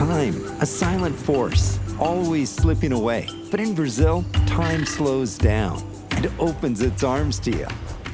Time, a silent force, always slipping away. But in Brazil, time slows down and opens its arms to you.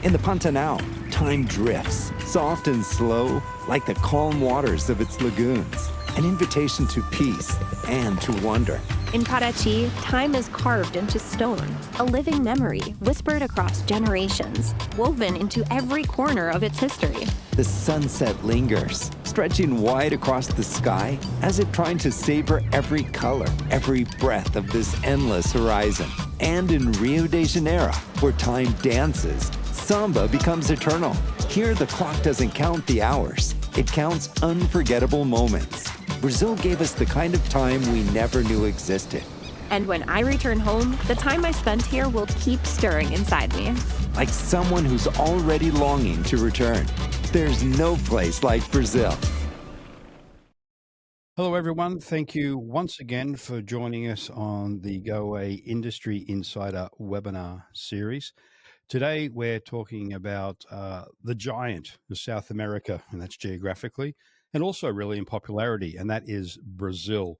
In the Pantanal, time drifts, soft and slow, like the calm waters of its lagoons. An invitation to peace and to wonder. In Paraty, time is carved into stone, a living memory whispered across generations, woven into every corner of its history. The sunset lingers, stretching wide across the sky as if trying to savor every color, every breath of this endless horizon. And in Rio de Janeiro, where time dances, samba becomes eternal. Here, the clock doesn't count the hours. It counts unforgettable moments. Brazil gave us the kind of time we never knew existed. And when I return home, the time I spent here will keep stirring inside me. Like someone who's already longing to return. There's no place like Brazil. Hello, everyone. Thank you once again for joining us on the Go Away Industry Insider webinar series. Today, we're talking about the giant of South America, and that's geographically, and also really in popularity, and that is Brazil.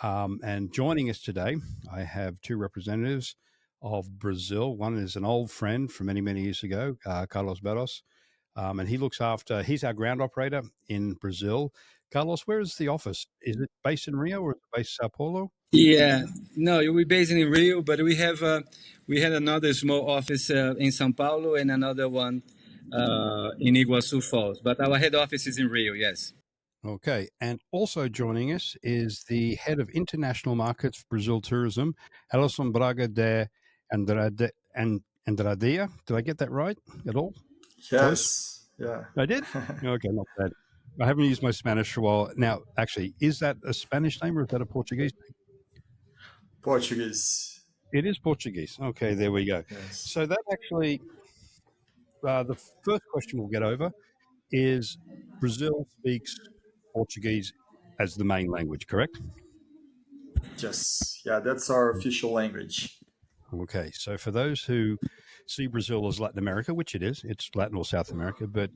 And joining us today, I have two representatives of Brazil. One is an old friend from many, many years ago, Carlos Barros, and he's our ground operator in Brazil. Carlos, where is the office? Is it based in Rio or is it based in Sao Paulo? Yeah, no, we're based in Rio, but we had another small office in São Paulo and another one in Iguaçu Falls. But our head office is in Rio, yes. Okay, and also joining us is the head of international markets for Brazil Tourism, Alisson Braga de Andrede. Did I get that right at all? Yes. Yeah. I did? Okay, not bad. I haven't used my Spanish for a while. Now, actually, is that a Spanish name or is that a Portuguese name? Portuguese. It is Portuguese. Okay, there we go. Yes. So that actually, the first question we'll get over is Brazil speaks Portuguese as the main language, correct? Yes. Yeah, that's our official language. Okay, so for those who see Brazil as Latin America, which it is, it's Latin or South America, but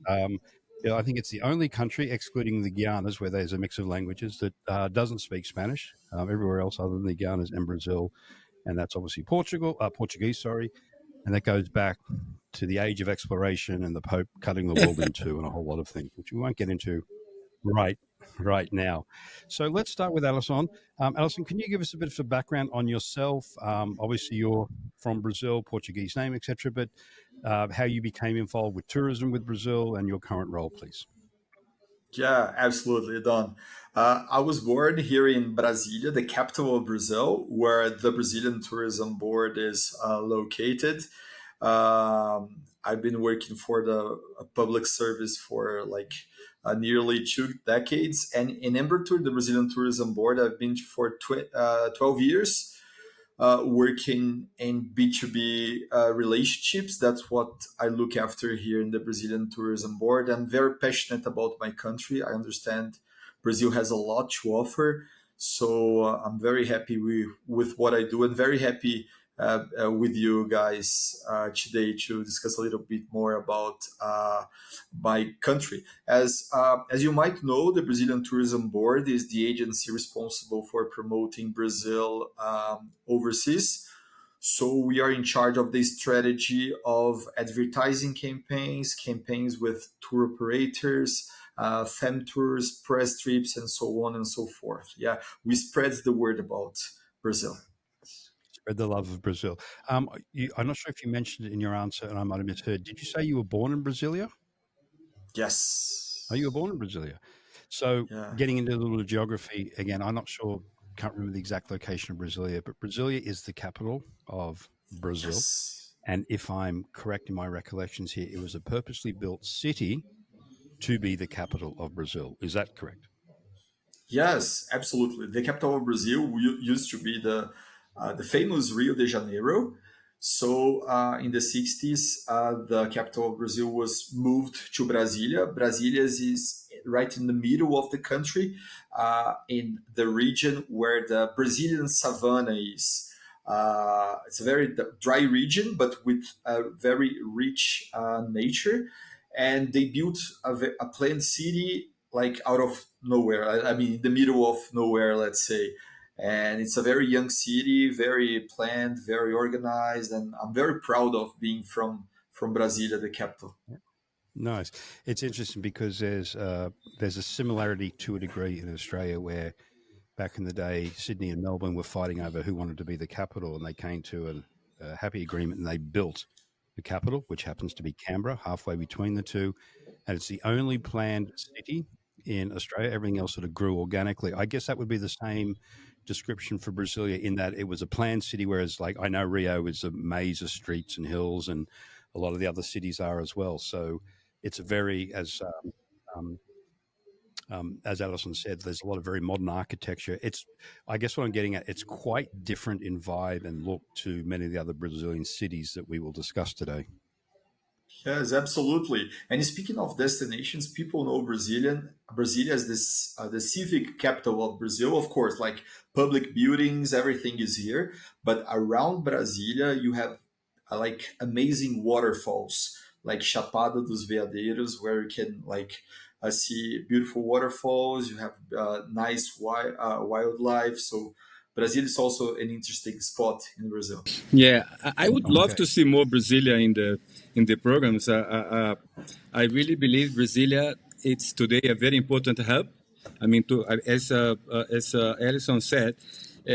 I think it's the only country, excluding the Guianas, where there's a mix of languages, that doesn't speak Spanish. Everywhere else other than the Guianas and Brazil, and that's obviously Portuguese, and that goes back to the age of exploration and the Pope cutting the world in two and a whole lot of things, which we won't get into right now. So let's start with Alisson. Alisson, can you give us a bit of a background on yourself? Obviously, you're from Brazil, Portuguese name, etc., but how you became involved with tourism with Brazil and your current role, please. Yeah, absolutely, Don. I was born here in Brasilia, the capital of Brazil, where the Brazilian Tourism Board is located. I've been working for the public service for nearly 2 decades. And in Embratur, the Brazilian Tourism Board, I've been for 12 years. Working in B2B relationships. That's what I look after here in the Brazilian Tourism Board. I'm very passionate about my country. I understand Brazil has a lot to offer. So I'm very happy with what I do and very happy with you guys today to discuss a little bit more about my country. As you might know, the Brazilian Tourism Board is the agency responsible for promoting Brazil overseas. So we are in charge of the strategy of advertising campaigns with tour operators, fam tours, press trips, and so on and so forth. Yeah, we spread the word about Brazil. Spread the love of Brazil. I'm not sure if you mentioned it in your answer, and I might have misheard. Did you say you were born in Brasilia? Yes. Oh, you were born in Brasilia. So getting into a little geography, again, I'm not sure, can't remember the exact location of Brasilia, but Brasilia is the capital of Brazil. Yes. And if I'm correct in my recollections here, it was a purposely built city to be the capital of Brazil. Is that correct? Yes, absolutely. The capital of Brazil used to be the famous Rio de Janeiro. So in the 60s, the capital of Brazil was moved to Brasilia. Brasilia is right in the middle of the country, in the region where the Brazilian savanna is. It's a very dry region, but with a very rich nature. And they built a planned city like out of nowhere. I mean, in the middle of nowhere, let's say. And it's a very young city, very planned, very organized, and I'm very proud of being from Brasilia, the capital. Nice. It's interesting because there's a similarity to a degree in Australia where back in the day, Sydney and Melbourne were fighting over who wanted to be the capital, and they came to a happy agreement, and they built the capital, which happens to be Canberra, halfway between the two, and it's the only planned city in Australia. Everything else sort of grew organically. I guess that would be the same description for Brasilia in that it was a planned city, whereas, like, I know Rio is a maze of streets and hills, and a lot of the other cities are as well. So it's a very, as Alisson said, there's a lot of very modern architecture. I guess what I'm getting at, it's quite different in vibe and look to many of the other Brazilian cities that we will discuss today. Yes, absolutely. And speaking of destinations, people know Brasilia as this the civic capital of Brazil. Of course, like public buildings, everything is here. But around Brasilia, you have like amazing waterfalls, like Chapada dos Veadeiros, where you can like see beautiful waterfalls. You have nice wildlife. So Brazil is also an interesting spot in Brazil. Yeah, I would love Okay. to see more Brasilia in the programs. I really believe Brasilia it's today a very important hub. I mean, as Alisson said,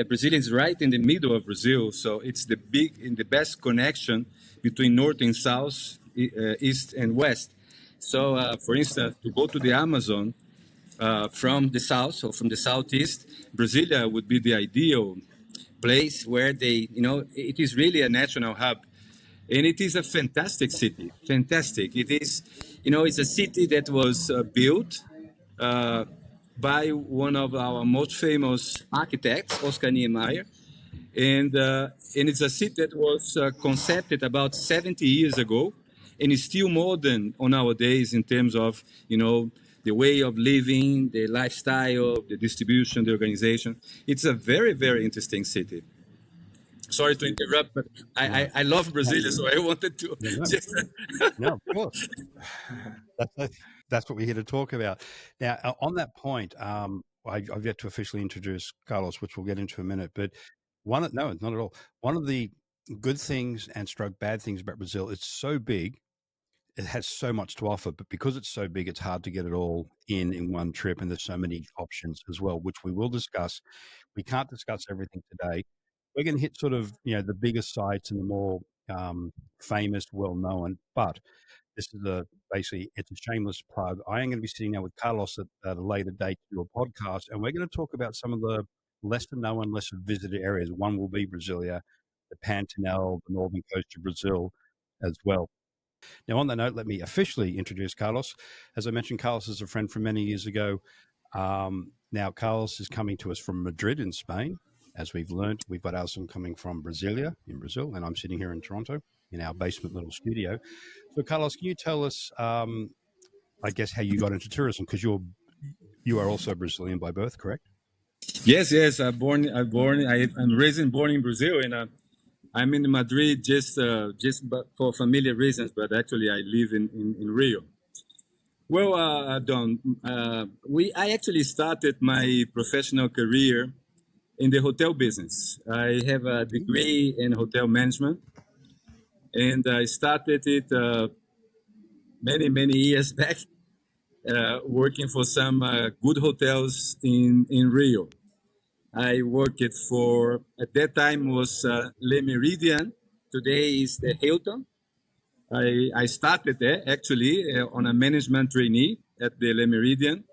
Brazil is right in the middle of Brazil, so it's the best connection between north and south, east and west. So, for instance, to go to the Amazon from the south or from the southeast, Brasilia would be the ideal place where it is really a national hub. And it is a fantastic city. Fantastic. It is, it's a city that was built by one of our most famous architects, Oscar Niemeyer. And it's a city that was conceived about 70 years ago and is still modern on nowadays in terms of, the way of living, the lifestyle, the distribution, the organization. It's a very, very interesting city. Sorry to interrupt, but I love Brazil, so I wanted to No, just. no, of course. That's what we're here to talk about. Now, on that point, I've yet to officially introduce Carlos, which we'll get into in a minute. But no, not at all. One of the good things and stroke bad things about Brazil, it's so big, it has so much to offer, but because it's so big, it's hard to get it all in one trip, and there's so many options as well, which we will discuss. We can't discuss everything today. We're going to hit sort of the bigger sites and the more famous, well known. But this is basically it's a shameless plug. I am going to be sitting now with Carlos at a later date to do a podcast, and we're going to talk about some of the lesser known, lesser visited areas. One will be Brasilia, the Pantanal, the northern coast of Brazil, as well. Now, on that note, let me officially introduce Carlos. As I mentioned, Carlos is a friend from many years ago. Now, Carlos is coming to us from Madrid in Spain. As we've learned, we've got Alisson coming from Brasilia in Brazil, and I'm sitting here in Toronto in our basement little studio. So, Carlos, can you tell us, I guess, how you got into tourism? Because you are also Brazilian by birth, correct? Yes. I'm raised and born in Brazil, and I'm in Madrid just for familiar reasons, but actually I live in Rio. Well, Don, I actually started my professional career in the hotel business. I have a degree in hotel management, and I started it many years back, working for some good hotels in Rio. I worked for, at that time was Le Méridien. Today is the Hilton. I started there actually on a management trainee at the Le Méridien.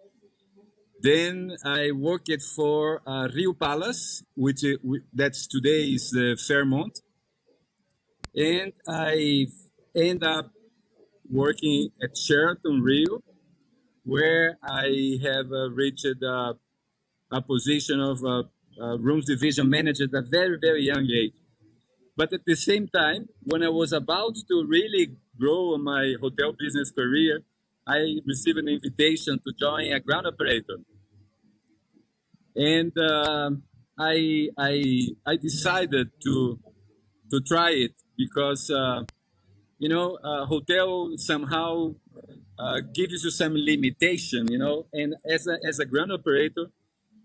Then I worked for Rio Palace, which that's today is the Fairmont. And I ended up working at Sheraton Rio, where I have reached a position of rooms division manager at a very young age. But at the same time, when I was about to really grow my hotel business career, I received an invitation to join a ground operator, and I decided to try it because hotel somehow gives you some limitation, you know. And as a ground operator,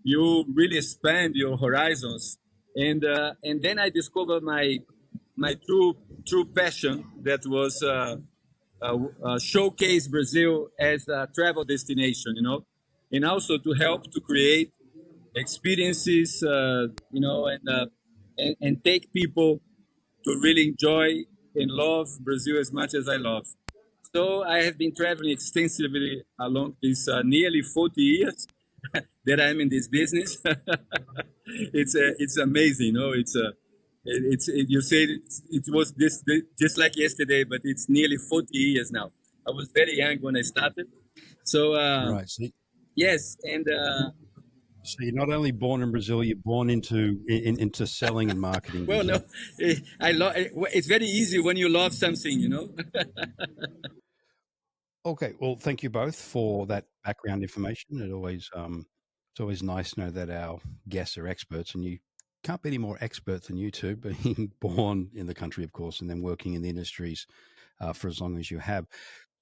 you really expand your horizons. And then I discovered my true passion, that was showcase Brazil as a travel destination, you know, and also to help to create experiences, you know, and take people to really enjoy and love Brazil as much as I love. So I have been traveling extensively along these nearly 40 years that I'm in this business. It's amazing, you know. You said it was just like yesterday, but it's nearly 40 years now. I was very young when I started. So Right. So, yes, and so you're not only born in Brazil, you're born into selling and marketing well, no, Brazil. it's very easy when you love something, you know. Okay. Well, thank you both for that background information. It's always nice to know that our guests are experts, and you can't be any more expert than you two, being born in the country, of course, and then working in the industries for as long as you have.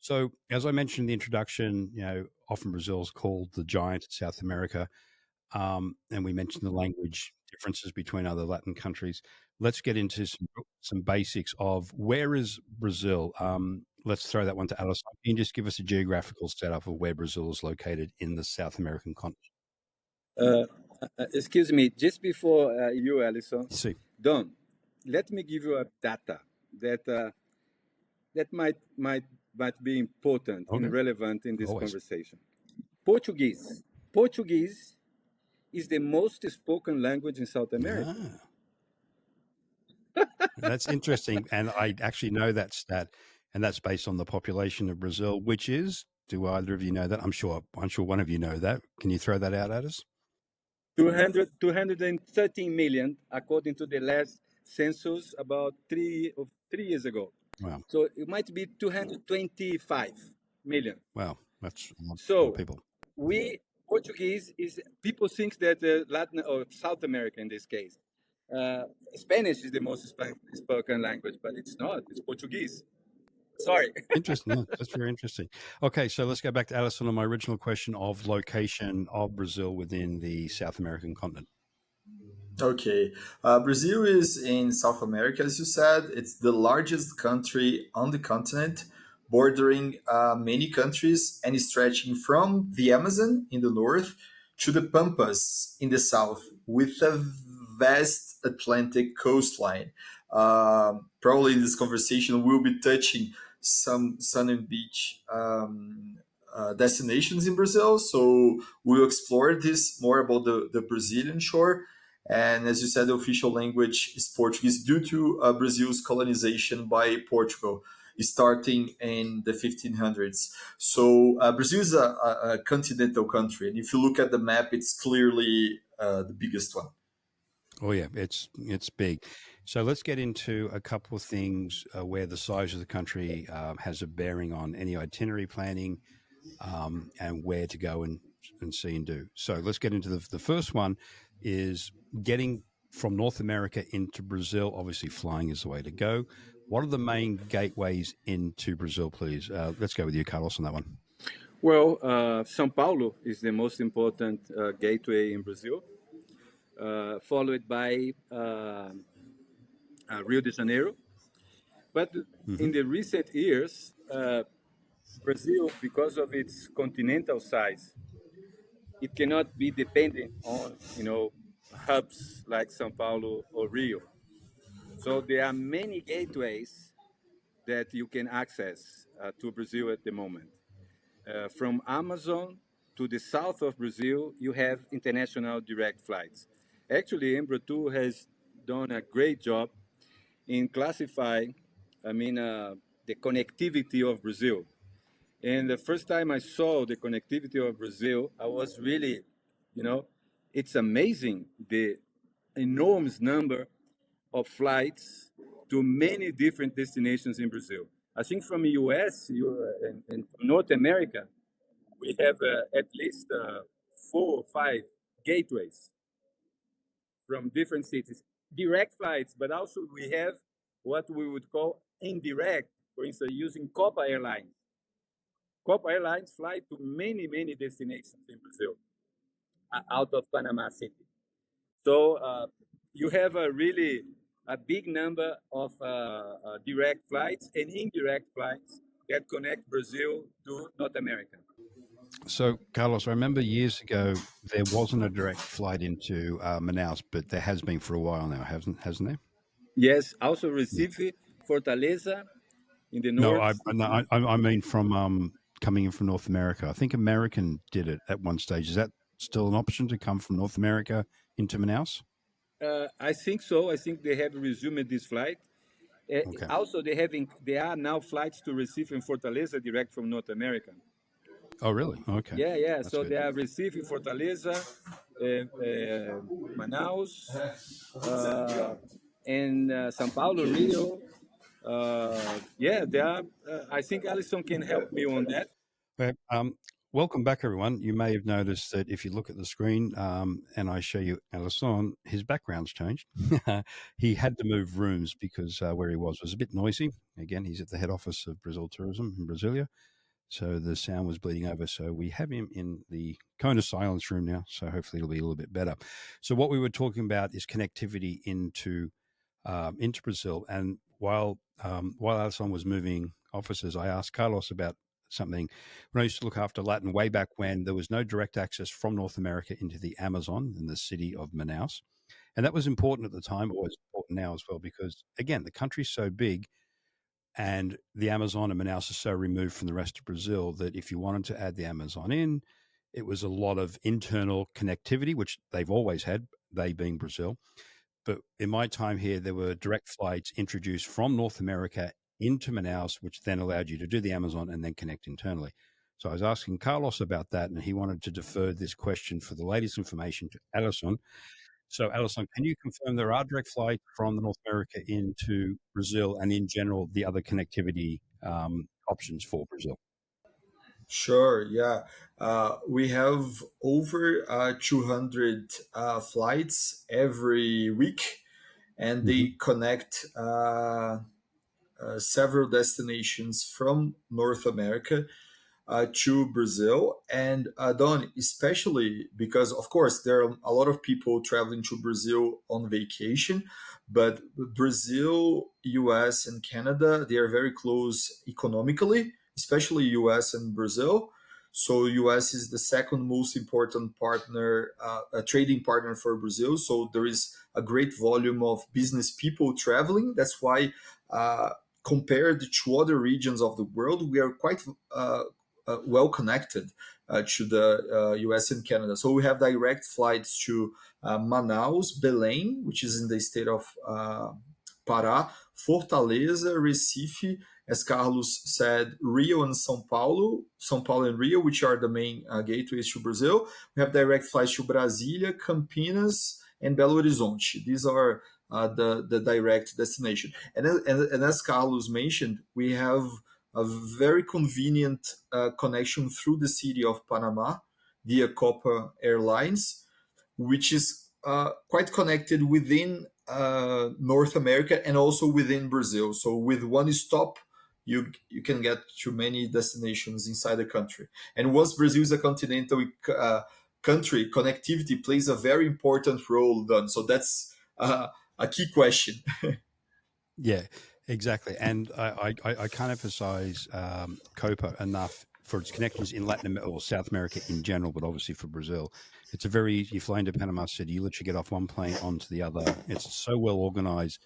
So, as I mentioned in the introduction, you know, often Brazil is called the giant of South America. And we mentioned the language differences between other Latin countries. Let's get into some basics of where is Brazil. Let's throw that one to Alisson. Can you just give us a geographical setup of where Brazil is located in the South American continent? Uh, excuse me, just before you, Alisson, See, Don, let me give you a data that that might be important and okay, relevant in this always. conversation. Portuguese. Portuguese is the most spoken language in South America. Ah, that's interesting. And I actually know that stat, and that's based on the population of Brazil, which is, do either of you know that? I'm sure one of you know that. Can you throw that out at us? 213 million, according to the last census about 3 years ago. Wow. So it might be 225 million. Wow. That's a lot of So people. we Portuguese is people think that Latin or South America in this case, uh, Spanish is the most spoken language, but it's not. It's Portuguese. Sorry. Interesting. Yeah, that's very interesting. Okay, so let's go back to Alison on my original question of location of Brazil within the South American continent. Okay. Brazil is in South America, as you said. It's the largest country on the continent, bordering many countries and stretching from the Amazon in the north to the Pampas in the south, with a vast Atlantic coastline. Probably in this conversation, we'll be touching some sun and beach destinations in Brazil. So we'll explore this more about the Brazilian shore. And as you said, the official language is Portuguese due to Brazil's colonization by Portugal, starting in the 1500s. So Brazil is a continental country, and if you look at the map, it's clearly the biggest one. Oh yeah, it's big. So let's get into a couple of things where the size of the country has a bearing on any itinerary planning and where to go and see and do. So let's get into the first one is getting from North America into Brazil. Obviously, flying is the way to go. What are the main gateways into Brazil, please? Let's go with you, Carlos, on that one. Well, São Paulo is the most important gateway in Brazil, followed by Rio de Janeiro. But Mm-hmm. in the recent years, Brazil, because of its continental size, it cannot be dependent on hubs like São Paulo or Rio. So there are many gateways that you can access to Brazil at the moment. From Amazon to the south of Brazil, you have international direct flights. Actually, Embratur has done a great job in classifying, the connectivity of Brazil. And the first time I saw the connectivity of Brazil, I was really, you know, it's amazing the enormous number of flights to many different destinations in Brazil. I think from the US and from North America, we have at least 4 or 5 gateways from different cities. Direct flights, but also we have what we would call indirect, for instance, using Copa Airlines. Copa Airlines fly to many, many destinations in Brazil out of Panama City. So you have a big number of direct flights and indirect flights that connect Brazil to North America. So, Carlos, I remember years ago there wasn't a direct flight into Manaus, but there has been for a while now, hasn't there? Yes, also Recife, Fortaleza in the No, north. I mean from coming in from North America. I think American did it at one stage. Is that still an option to come from North America into Manaus? I think so. I think they have resumed this flight. Okay. Also, there are now flights to Recife and Fortaleza direct from North America. Oh, really? Okay. Yeah, yeah. That's So good. they are Recife, Fortaleza, Manaus, and São Paulo, Rio. Yeah, they are. I think Alisson can help me on that. Well, welcome back, everyone. You may have noticed that if you look at the screen and I show you Alisson, his background's changed. He had to move rooms because where he was a bit noisy. Again, he's at the head office of Brazil Tourism in Brasilia. So the sound was bleeding over. So we have him in the cone of silence room now. So hopefully it'll be a little bit better. So what we were talking about is connectivity into Brazil. And while Alisson was moving offices, I asked Carlos about something. When I used to look after Latin way back when, there was no direct access from North America into the Amazon in the city of Manaus. And that was important at the time, but was important now as well, because again, the country's so big and the Amazon and Manaus are so removed from the rest of Brazil that if you wanted to add the Amazon in, it was a lot of internal connectivity, which they've always had, they being Brazil. But in my time here, there were direct flights introduced from North America into Manaus, which then allowed you to do the Amazon and then connect internally. So I was asking Carlos about that, and he wanted to defer this question for the latest information to Alisson. So, Alisson, can you confirm there are direct flights from North America into Brazil and in general the other connectivity options for Brazil? Sure, yeah. We have over 200 flights every week, and they connect several destinations from North America to Brazil. And Don, especially because, of course, there are a lot of people traveling to Brazil on vacation, but Brazil, US, and Canada, they are very close economically, especially US and Brazil. So US is the second most important partner, a trading partner for Brazil. So there is a great volume of business people traveling. That's why, compared to other regions of the world, we are quite well connected to the US and Canada. So we have direct flights to Manaus, Belém, which is in the state of Pará, Fortaleza, Recife, as Carlos said, Rio and São Paulo and Rio, which are the main gateways to Brazil. We have direct flights to Brasília, Campinas, and Belo Horizonte. These are the direct destination. And as Carlos mentioned, we have a very convenient connection through the city of Panama via Copa Airlines, which is quite connected within North America and also within Brazil. So with one stop, you can get to many destinations inside the country. And once Brazil is a continental country, connectivity plays a very important role then. So that's a key question. Yeah, exactly. And I can't emphasize Copa enough for its connections in Latin America or South America in general, but obviously for Brazil. It's a very easy. You fly into Panama City, you literally get off one plane onto the other. It's so well organized.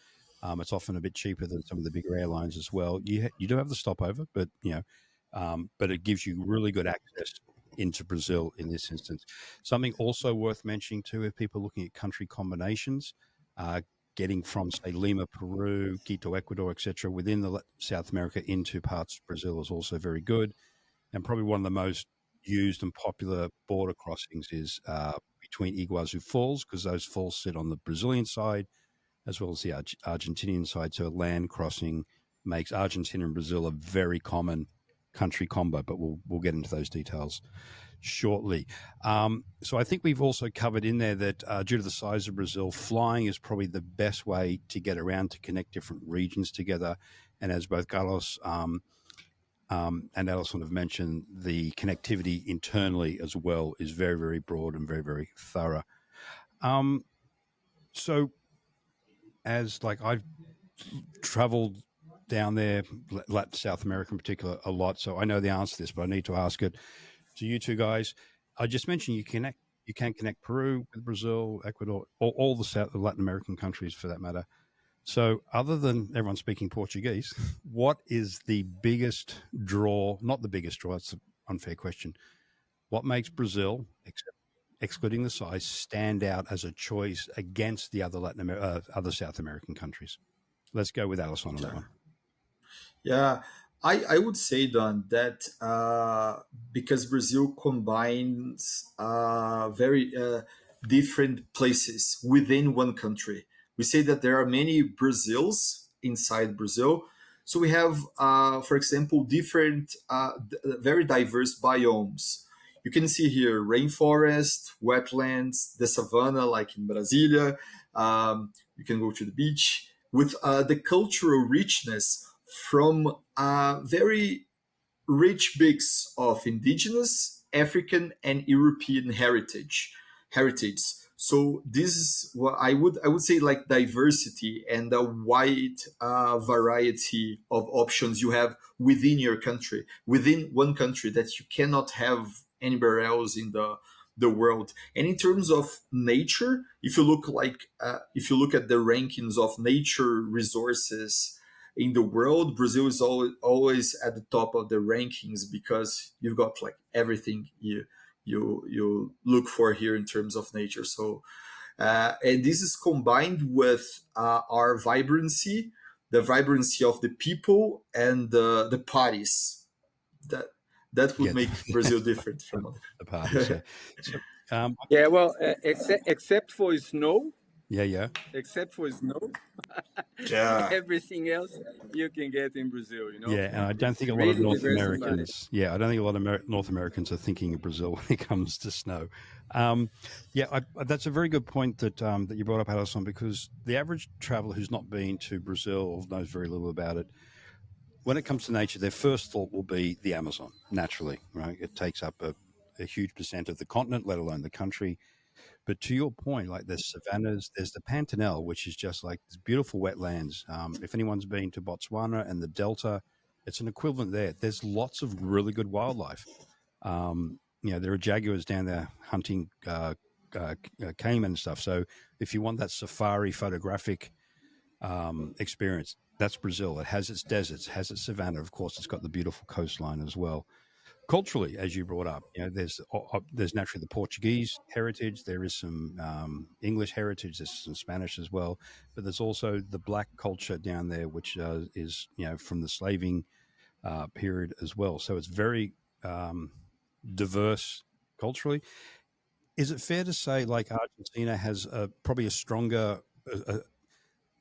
It's often a bit cheaper than some of the bigger airlines as well. You do have the stopover, but but it gives you really good access into Brazil in this instance. Something also worth mentioning too, if people are looking at country combinations, getting from say Lima, Peru, Quito, Ecuador, etc., within the South America into parts of Brazil is also very good, and probably one of the most used and popular border crossings is between Iguazu Falls, because those falls sit on the Brazilian side as well as the Argentinian side. So a land crossing makes Argentina and Brazil a very common country combo, but we'll get into those details shortly. So I think we've also covered in there that due to the size of Brazil, flying is probably the best way to get around to connect different regions together. And as both Carlos And Alisson have mentioned the connectivity internally as well is very, very broad and very, very thorough. So, as like I've traveled down there, Latin South America in particular, a lot, so I know the answer to this, but I need to ask it to you two guys. I just mentioned you can connect Peru with Brazil, Ecuador, all the South Latin American countries for that matter. So, other than everyone speaking Portuguese, what is the biggest draw? Not the biggest draw. That's an unfair question. What makes Brazil, excluding the size, stand out as a choice against the other other South American countries? Let's go with Alisson on that one. Yeah, I would say, Don, that because Brazil combines very different places within one country, we say that there are many Brazils inside Brazil. So we have, for example, different, very diverse biomes. You can see here rainforest, wetlands, the savanna, like in Brasilia. You can go to the beach with the cultural richness from a very rich mix of indigenous, African, and European heritage. So this is what I would say, like diversity and a wide variety of options you have within your country, within one country, that you cannot have anywhere else in the world. And in terms of nature, if you look at the rankings of nature resources in the world, Brazil is always at the top of the rankings, because you've got like everything you look for here in terms of nature. So, and this is combined with our vibrancy, the vibrancy of the people, and the parties. That would make Brazil different from other. The parties. Yeah. So, Yeah, well, except for snow, yeah. except for snow, Yeah. everything else you can get in Brazil. Yeah, and I don't think a lot of North Americans. Yeah, I don't think a lot of North Americans are thinking of Brazil when it comes to snow. That's a very good point that that you brought up, Alisson, because the average traveler who's not been to Brazil or knows very little about it, when it comes to nature, their first thought will be the Amazon. Naturally, right? It takes up a huge percent of the continent, let alone the country. But to your point, like there's savannas, there's the Pantanal, which is just like this beautiful wetlands. If anyone's been to Botswana and the Delta, it's an equivalent there. There's lots of really good wildlife. There are jaguars down there hunting caiman and stuff. So if you want that safari photographic experience, that's Brazil. It has its deserts, has its savanna. Of course, it's got the beautiful coastline as well. Culturally, as you brought up, there's naturally the Portuguese heritage. There is some English heritage. There's some Spanish as well, but there's also the black culture down there, which is from the slaving period as well. So it's very diverse culturally. Is it fair to say, like Argentina has probably a stronger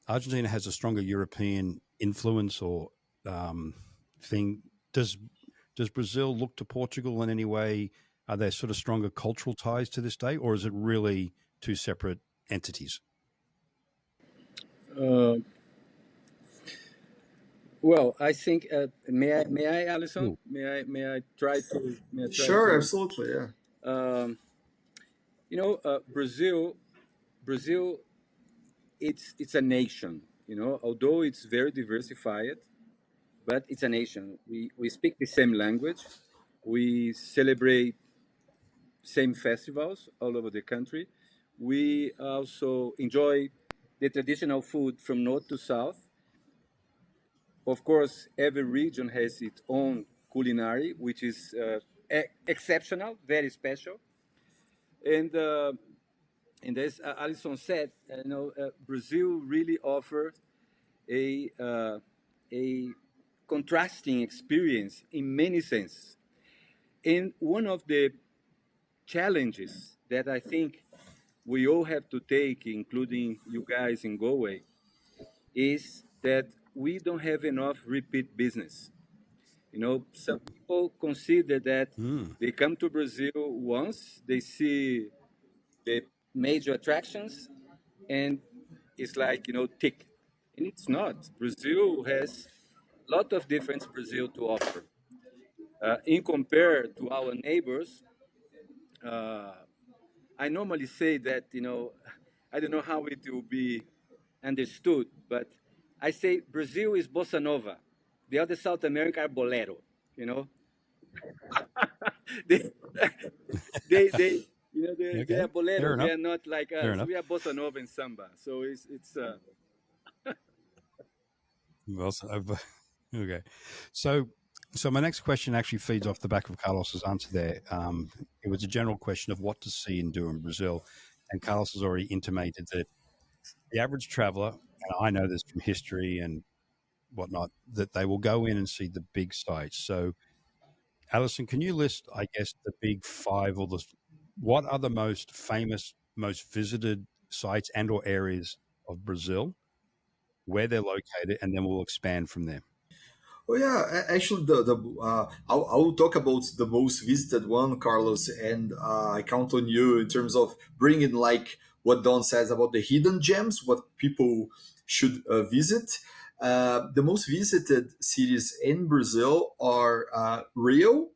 Argentina has a stronger European influence or thing? Does Brazil look to Portugal in any way? Are there sort of stronger cultural ties to this day, or is it really two separate entities? Well, I think may I, Alisson? Ooh. May I try to? Sure, absolutely, yeah. Brazil, it's a nation. Although it's very diversified, but it's a nation. We speak the same language. We celebrate same festivals all over the country. We also enjoy the traditional food from north to south. Of course, every region has its own culinary, which is exceptional, very special. And as Alisson said, Brazil really offers a contrasting experience in many senses. And one of the challenges that I think we all have to take, including you guys in Galway, is that we don't have enough repeat business. Some people consider that they come to Brazil once, they see the major attractions, and it's like, tick. And it's not. Brazil has a lot of different Brazil to offer. In compare to our neighbors, I normally say that, I don't know how it will be understood, but I say Brazil is bossa nova. The other South America are bolero, you know. they, they they Okay, are bolero. fair They enough. are not like Fair us. enough. We are bossa nova and samba. So it's Well, okay. So, so my next question actually feeds off the back of Carlos's answer there. It was a general question of what to see and do in Brazil, and Carlos has already intimated that the average traveler, and I know this from history and whatnot, that they will go in and see the big sites. So, Alison, can you list, I guess, the big five or what are the most famous, most visited sites and or areas of Brazil, where they're located, and then we'll expand from there. Oh yeah, actually, I'll talk about the most visited one, Carlos, and I count on you in terms of bringing like what Don says about the hidden gems, what people should visit. The most visited cities in Brazil are Rio,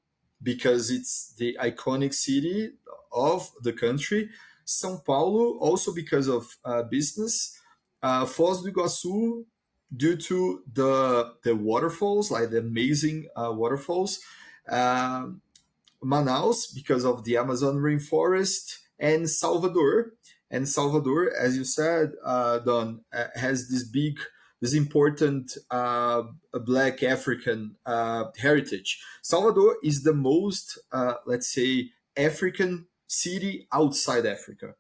because it's the iconic city of the country. São Paulo, also because of business. Foz do Iguaçu, due to the waterfalls, like the amazing waterfalls. Um, Manaus, because of the Amazon rainforest, and Salvador. And Salvador, as you said, Don, has this important Black African heritage. Salvador is the most, let's say, African city outside Africa.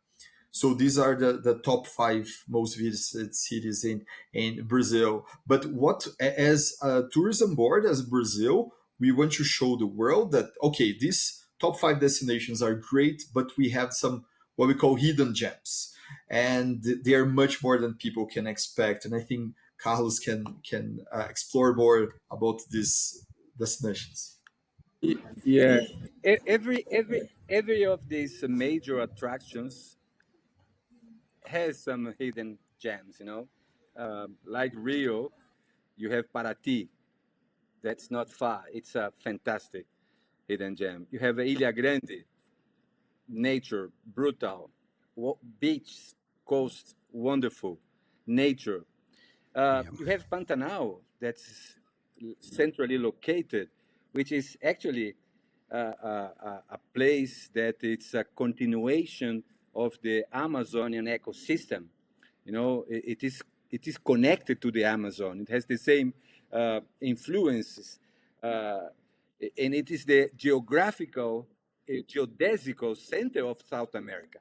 So these are the top five most visited cities in Brazil. But what, as a tourism board, as Brazil, we want to show the world that, okay, these top five destinations are great, but we have some what we call hidden gems. And they are much more than people can expect. And I think Carlos can explore more about these destinations. yeah. Every of these major attractions has some hidden gems. Like Rio, you have Paraty. That's not far. It's a fantastic hidden gem. You have Ilha Grande, nature, brutal. Beach, coast, wonderful. Nature. Yeah. You have Pantanal, that's centrally located, which is actually a place that it's a continuation of the Amazonian ecosystem. It is connected to the Amazon. It has the same influences, and it is the geographical, geodesical center of South America.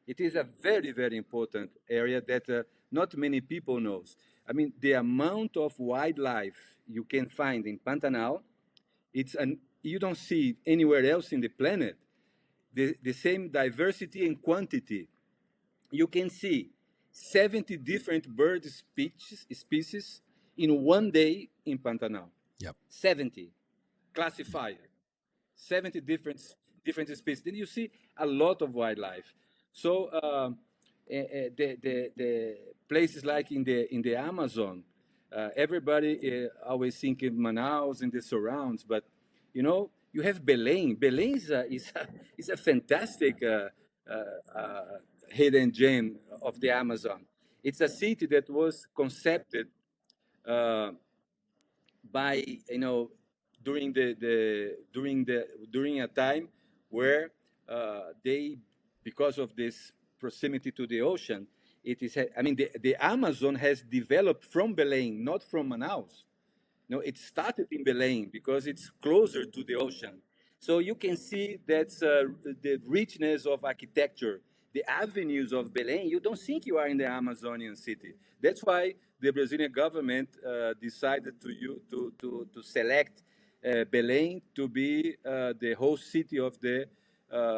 It is a very, very important area that not many people knows. I mean, the amount of wildlife you can find in Pantanal, you don't see anywhere else in the planet. The same diversity and quantity. You can see 70 different bird species in one day in Pantanal. Yep. 70 classified. 70 different species. Then you see a lot of wildlife. So the places like in the Amazon, everybody always think of Manaus and the surrounds, but you have Belém. Belém is a fantastic hidden gem of the Amazon. It's a city that was concepted uh, by during a time where they, because of this proximity to the ocean, it is, I mean, the Amazon has developed from Belém, not from Manaus. No, it started in Belém because it's closer to the ocean. So you can see that's the richness of architecture, the avenues of Belém. You don't think you are in the Amazonian city. That's why the Brazilian government decided to select Belém to be the host city of the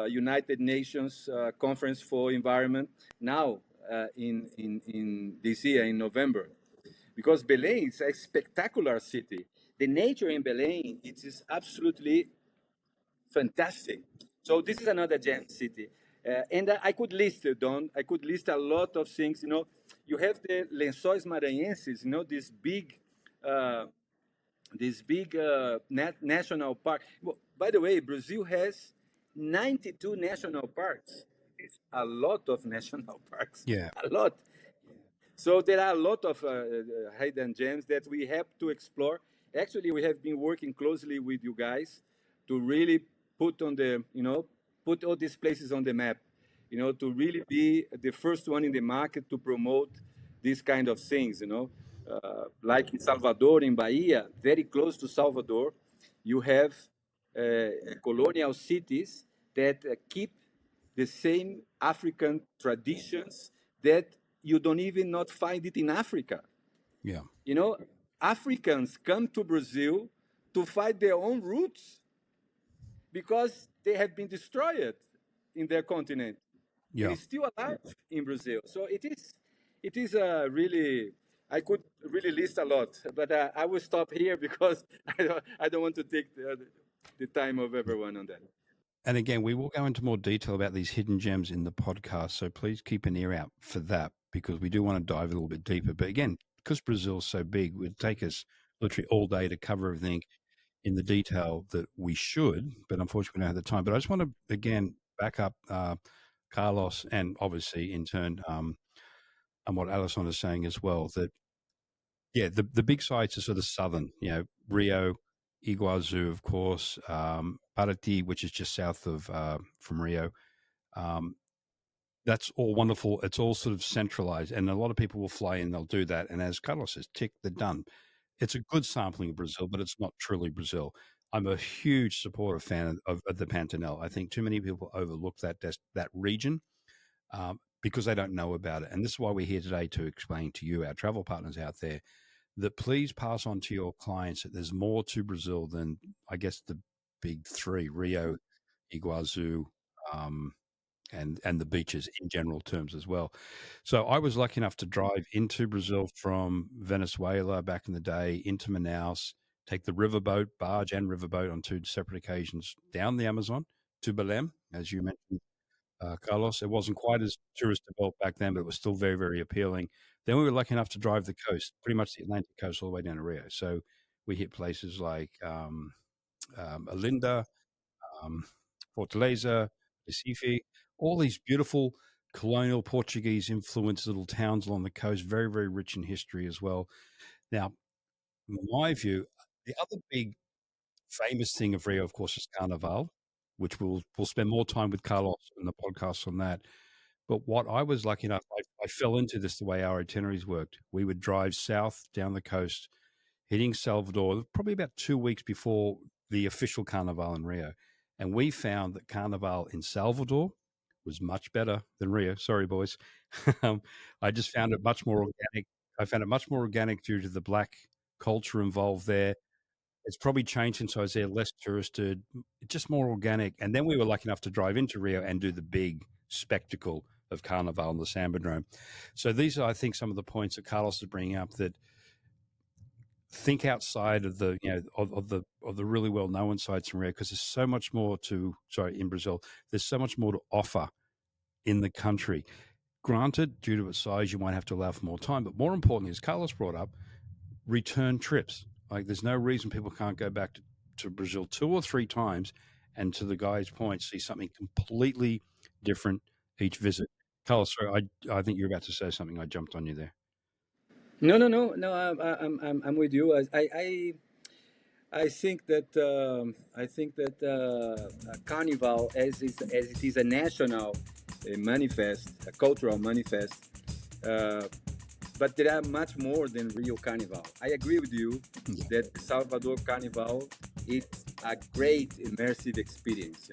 United Nations Conference for Environment now in this year in November, because Belém is a spectacular city. The nature in Belém, it is absolutely fantastic. So this is another gem city. And I could list it, Don. I could list a lot of things. You have the Lençóis Maranhenses, this big this big national park. Well, by the way, Brazil has 92 national parks. It's a lot of national parks, Yeah. a lot. So there are a lot of hidden gems that we have to explore. Actually, we have been working closely with you guys to really put on the, put all these places on the map, to really be the first one in the market to promote these kind of things, like in Salvador, in Bahia, very close to Salvador, you have colonial cities that keep the same African traditions that you don't even not find it in Africa. Yeah. Africans come to Brazil to find their own roots because they have been destroyed in their continent. It Yeah. is still alive in Brazil. So it is really, I could really list a lot, but I will stop here because I don't want to take the time of everyone on that. And again, we will go into more detail about these hidden gems in the podcast. So please keep an ear out for that because we do want to dive a little bit deeper. But again, because Brazil's so big, it would take us literally all day to cover everything in the detail that we should. But unfortunately, we don't have the time. But I just want to, again, back up Carlos and obviously in turn and what Alisson is saying as well, that, yeah, the big sites are sort of southern, Rio, Iguazu, of course, Paraty, which is just south of from Rio. That's all wonderful. It's all sort of centralized, and a lot of people will fly in. They'll do that, and as Carlos says, tick, they're done. It's a good sampling of Brazil, but it's not truly Brazil. I'm a huge supporter fan of the Pantanal. I think too many people overlook that region because they don't know about it, and this is why we're here today to explain to you, our travel partners out there, that please pass on to your clients that there's more to Brazil than, I guess, the big three, Rio, Iguazu, and the beaches in general terms as well. So I was lucky enough to drive into Brazil from Venezuela back in the day into Manaus, take the riverboat, barge and riverboat on two separate occasions down the Amazon to Belém, as you mentioned, Carlos. It wasn't quite as tourist developed back then, but it was still very, very appealing. Then we were lucky enough to drive the coast, pretty much the Atlantic coast, all the way down to Rio. So we hit places like Olinda, Fortaleza, Recife, all these beautiful colonial Portuguese influenced little towns along the coast, very, very rich in history as well. Now, in my view, the other big famous thing of Rio, of course, is Carnaval, which we'll spend more time with Carlos in the podcast on that. But what I was lucky enough, I fell into this the way our itineraries worked. We would drive south down the coast, hitting Salvador, probably about 2 weeks before the official Carnaval in Rio. And we found that Carnaval in Salvador was much better than Rio. Sorry, boys. I just found it much more organic. I found it much more organic due to the black culture involved there. It's probably changed since I was there, less touristed, just more organic. And then we were lucky enough to drive into Rio and do the big spectacle of Carnaval and the Sambadrome. So these are, I think, some of the points that Carlos is bringing up, that think outside of the, of the really well known sites in Rio, because there's so much more in Brazil, there's so much more to offer in the country. Granted, due to its size, you might have to allow for more time, but more importantly, as Carlos brought up, return trips. Like, there's no reason people can't go back to Brazil 2 or 3 times, and to the guy's point, see something completely different each visit. Carlos, sorry, I think you're about to say something. I jumped on you there. No. I'm with you. I think that Carnival, as it is a national manifest, a cultural manifest, but there are much more than Rio Carnival. I agree with you that Salvador Carnival is a great immersive experience.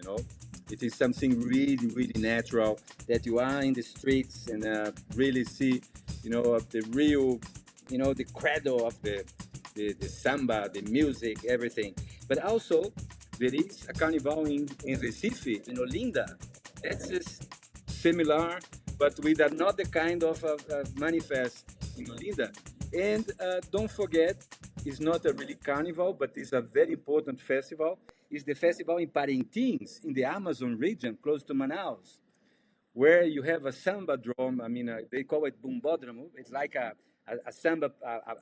It is something really, really natural that you are in the streets and really see, the real, the cradle of the samba, the music, everything. But also, there is a carnival in Recife, in Olinda. That's just similar, but with another kind of manifest in Olinda. And don't forget, it's not a really carnival, but it's a very important festival. It's the festival in Parintins, in the Amazon region, close to Manaus, where you have a samba drum. I mean, they call it bumbódromo. It's like a samba,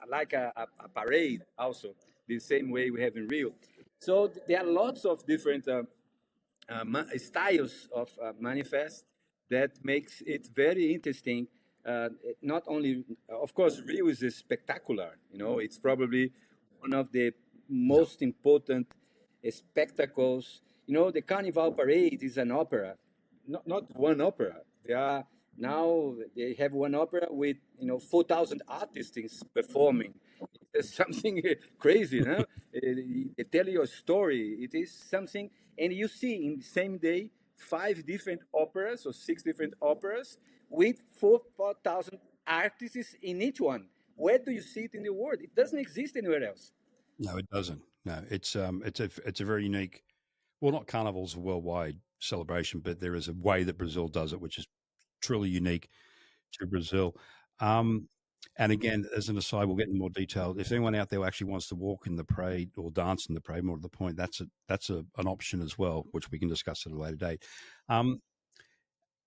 like a parade also. the same way we have in Rio. So there are lots of different styles of manifest that makes it very interesting. Not only, of course, Rio is spectacular. It's probably one of the Yeah. most important spectacles. The Carnival parade is an opera, not one opera. They have one opera with 4,000 artists performing. It's something crazy, no? They tell you a story. It is something, and you see in the same day 5 different operas or 6 different operas with 4,000 artists in each one. Where do you see it in the world? It doesn't exist anywhere else. No, it doesn't. No, it's a very unique. Well, not carnival's a worldwide celebration, but there is a way that Brazil does it, which is truly unique to Brazil. Um, and again, as an aside, we'll get in more detail. If anyone out there actually wants to walk in the parade or dance in the parade, more to the point, that's an option as well, which we can discuss at a later date. Um,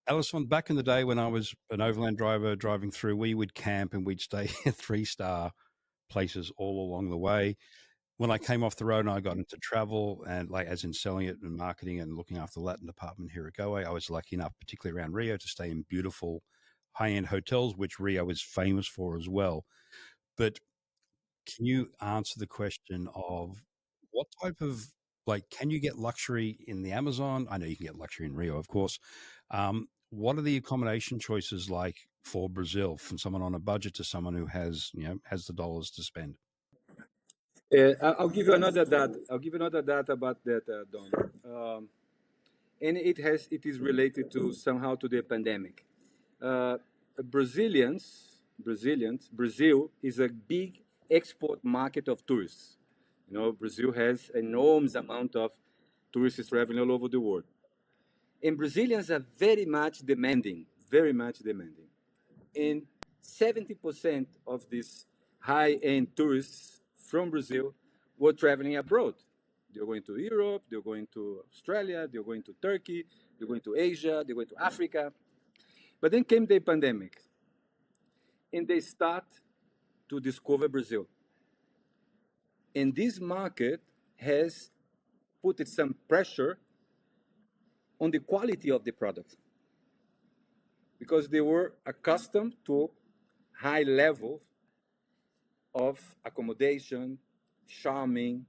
Alisson, back in the day when I was an overland driver driving through, we would camp and we'd stay at 3-star places all along the way. When I came off the road and I got into travel and like as in selling it and marketing and looking after the Latin department here at Goa, I was lucky enough, particularly around Rio, to stay in beautiful high-end hotels, which Rio is famous for as well. But can you answer the question of what type of like can you get luxury in the Amazon? I know you can get luxury in Rio, of course. What are the accommodation choices like for Brazil, from someone on a budget to someone who has the dollars to spend? I'll give you another data. I'll give you another data about that, Don. And it is related to somehow to the pandemic. Uh, Brazil is a big export market of tourists. Brazil has enormous amount of tourists traveling all over the world. And Brazilians are very much demanding, very much demanding. And 70% of these high-end tourists from Brazil were traveling abroad. They're going to Europe, they're going to Australia, they're going to Turkey, they're going to Asia, they're going to Africa. But then came the pandemic, and they start to discover Brazil. And this market has put some pressure on the quality of the product because they were accustomed to high level of accommodation, charming,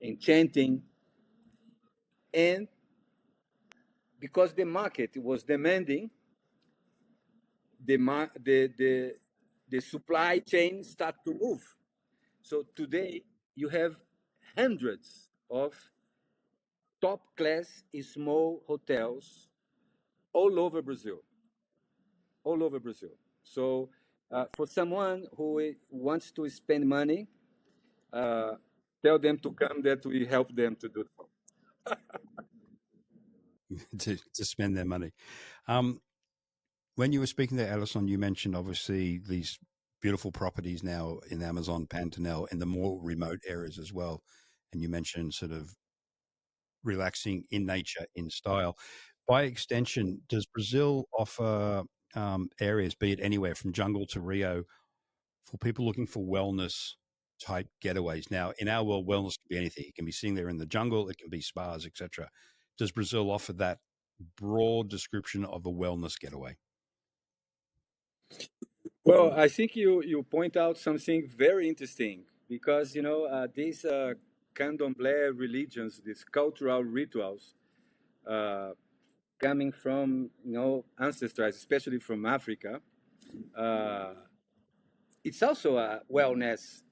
enchanting, and because the market was demanding, the supply chain start to move. So today you have hundreds of top class small hotels all over Brazil, all over Brazil. So for someone who wants to spend money, uh, tell them to come that we help them to do so. to spend their money. When you were speaking there, Alisson, you mentioned obviously these beautiful properties now in the Amazon Pantanal and the more remote areas as well. And you mentioned sort of relaxing in nature, in style. By extension, does Brazil offer areas, be it anywhere from jungle to Rio, for people looking for wellness type getaways? Now, in our world, wellness can be anything. It can be sitting there in the jungle, it can be spas, etc. Does Brazil offer that broad description of a wellness getaway? Well, I think you point out something very interesting because these candomblé religions, these cultural rituals, uh, coming from ancestors, especially from Africa, uh, it's also a wellness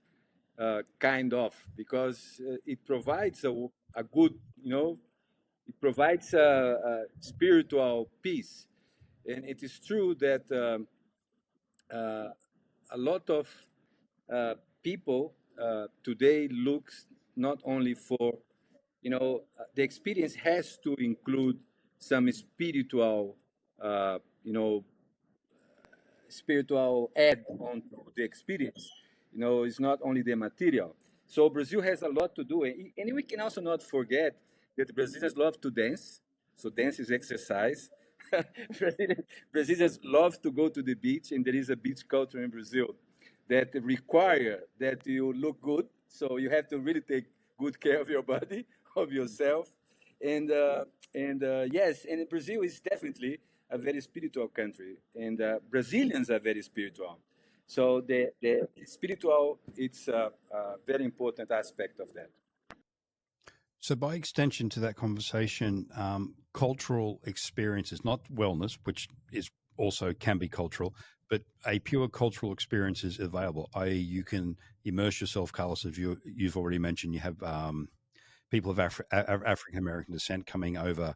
kind of because it provides a good it provides a spiritual peace, and it is true that uh, a lot of people today looks not only for the experience has to include some spiritual uh, you know spiritual add on to the experience. It's not only the material. So Brazil has a lot to do, and we can also not forget that Brazilians love to dance. So dance is exercise. Brazilians love to go to the beach, and there is a beach culture in Brazil that require that you look good. So you have to really take good care of your body, of yourself, and yes, and Brazil is definitely a very spiritual country, and Brazilians are very spiritual. So the spiritual, it's a very important aspect of that. So, by extension to that conversation, cultural experiences, not wellness, which is also can be cultural, but a pure cultural experience is available. I.e., you can immerse yourself, Carlos, as you've already mentioned. You have people of African American descent coming over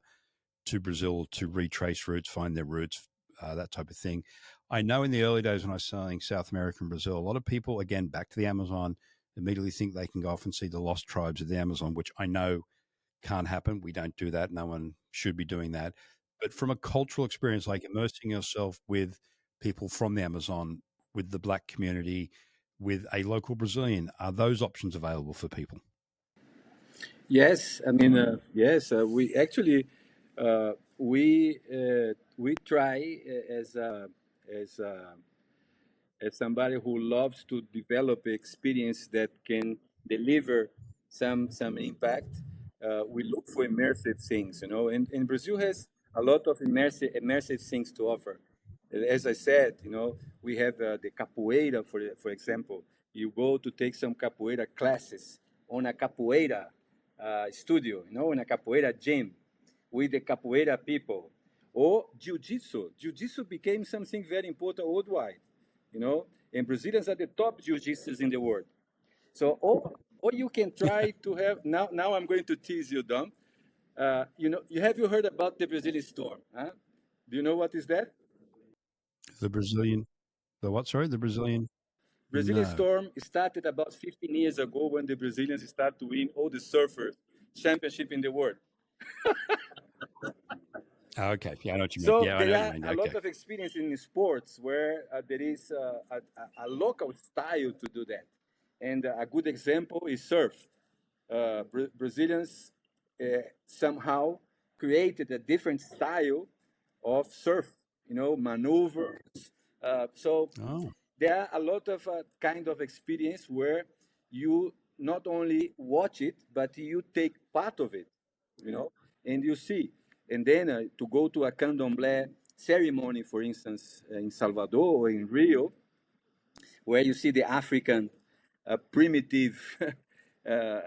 to Brazil to retrace roots, find their roots, that type of thing. I know in the early days when I was selling South America and Brazil, a lot of people, again, back to the Amazon, immediately think they can go off and see the lost tribes of the Amazon, which I know can't happen. We don't do that. No one should be doing that. But from a cultural experience, like immersing yourself with people from the Amazon, with the Black community, with a local Brazilian, are those options available for people? Yes, I mean, yes, we actually we try as a as somebody who loves to develop experience that can deliver some impact. We look for immersive things, you know, and Brazil has a lot of immersive things to offer. As I said, you know, we have the capoeira, for example. You go to take some capoeira classes on a capoeira studio, you know, in a capoeira gym with the capoeira people. Or jiu-jitsu. Jiu-jitsu became something very important worldwide, you know, and Brazilians are the top jiu-jitsus in the world. So, or you can try to have, now I'm going to tease you, Dom. You know, have you heard about the Brazilian storm? Huh? Do you know what is that? The Brazilian, the what? Sorry, the Brazilian. Brazilian No. storm started about 15 years ago when the Brazilians started to win all the surfers championship in the world. Oh, okay. Yeah, I know what you mean. So Yeah, I know there what you are mean. a lot Okay. of experience in sports where there is a local style to do that. And a good example is surf. Brazilians somehow created a different style of surf, you know, maneuvers. So Oh, there are a lot of kind of experience where you not only watch it, but you take part of it, you know, and you see. And then to go to a candomblé ceremony, for instance, in Salvador or in Rio, where you see the African primitive uh,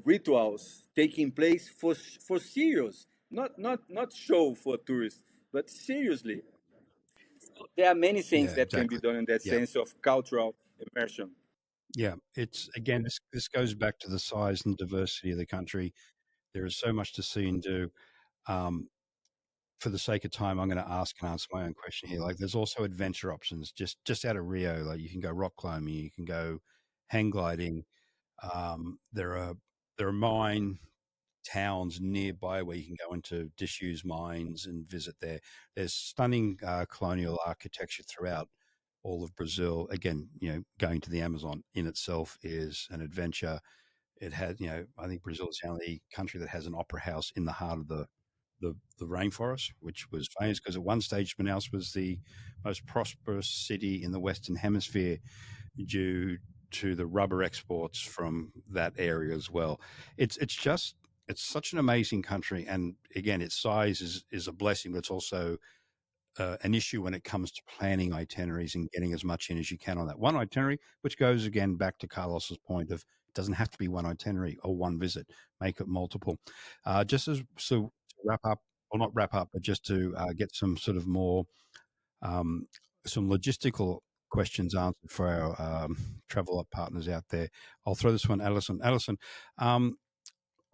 rituals taking place for serious, not show for tourists, but seriously. There are many things yeah, that can be exactly. done in that Yeah. sense of cultural immersion. Yeah. It's again, this goes back to the size and diversity of the country. There is so much to see and do. Um, for the sake of time, I'm going to ask and answer my own question here. Like, there's also adventure options just out of Rio. Like, you can go rock climbing, you can go hang gliding. There are mine towns nearby where you can go into disused mines and visit there. There's stunning colonial architecture throughout all of Brazil. Again, going to the Amazon in itself is an adventure. It had, I think Brazil is the only country that has an opera house in the heart of the rainforest, which was famous because at one stage Manaus was the most prosperous city in the Western Hemisphere due to the rubber exports from that area as well. It's such an amazing country, and again, its size is a blessing, but it's also an issue when it comes to planning itineraries and getting as much in as you can on that one itinerary, which goes again back to Carlos's point of it doesn't have to be one itinerary or one visit, make it multiple. Just as so to wrap up, or not wrap up, but just to get some sort of more um, some logistical questions answered for our travel partners out there. I'll throw this one, Alisson. Alisson,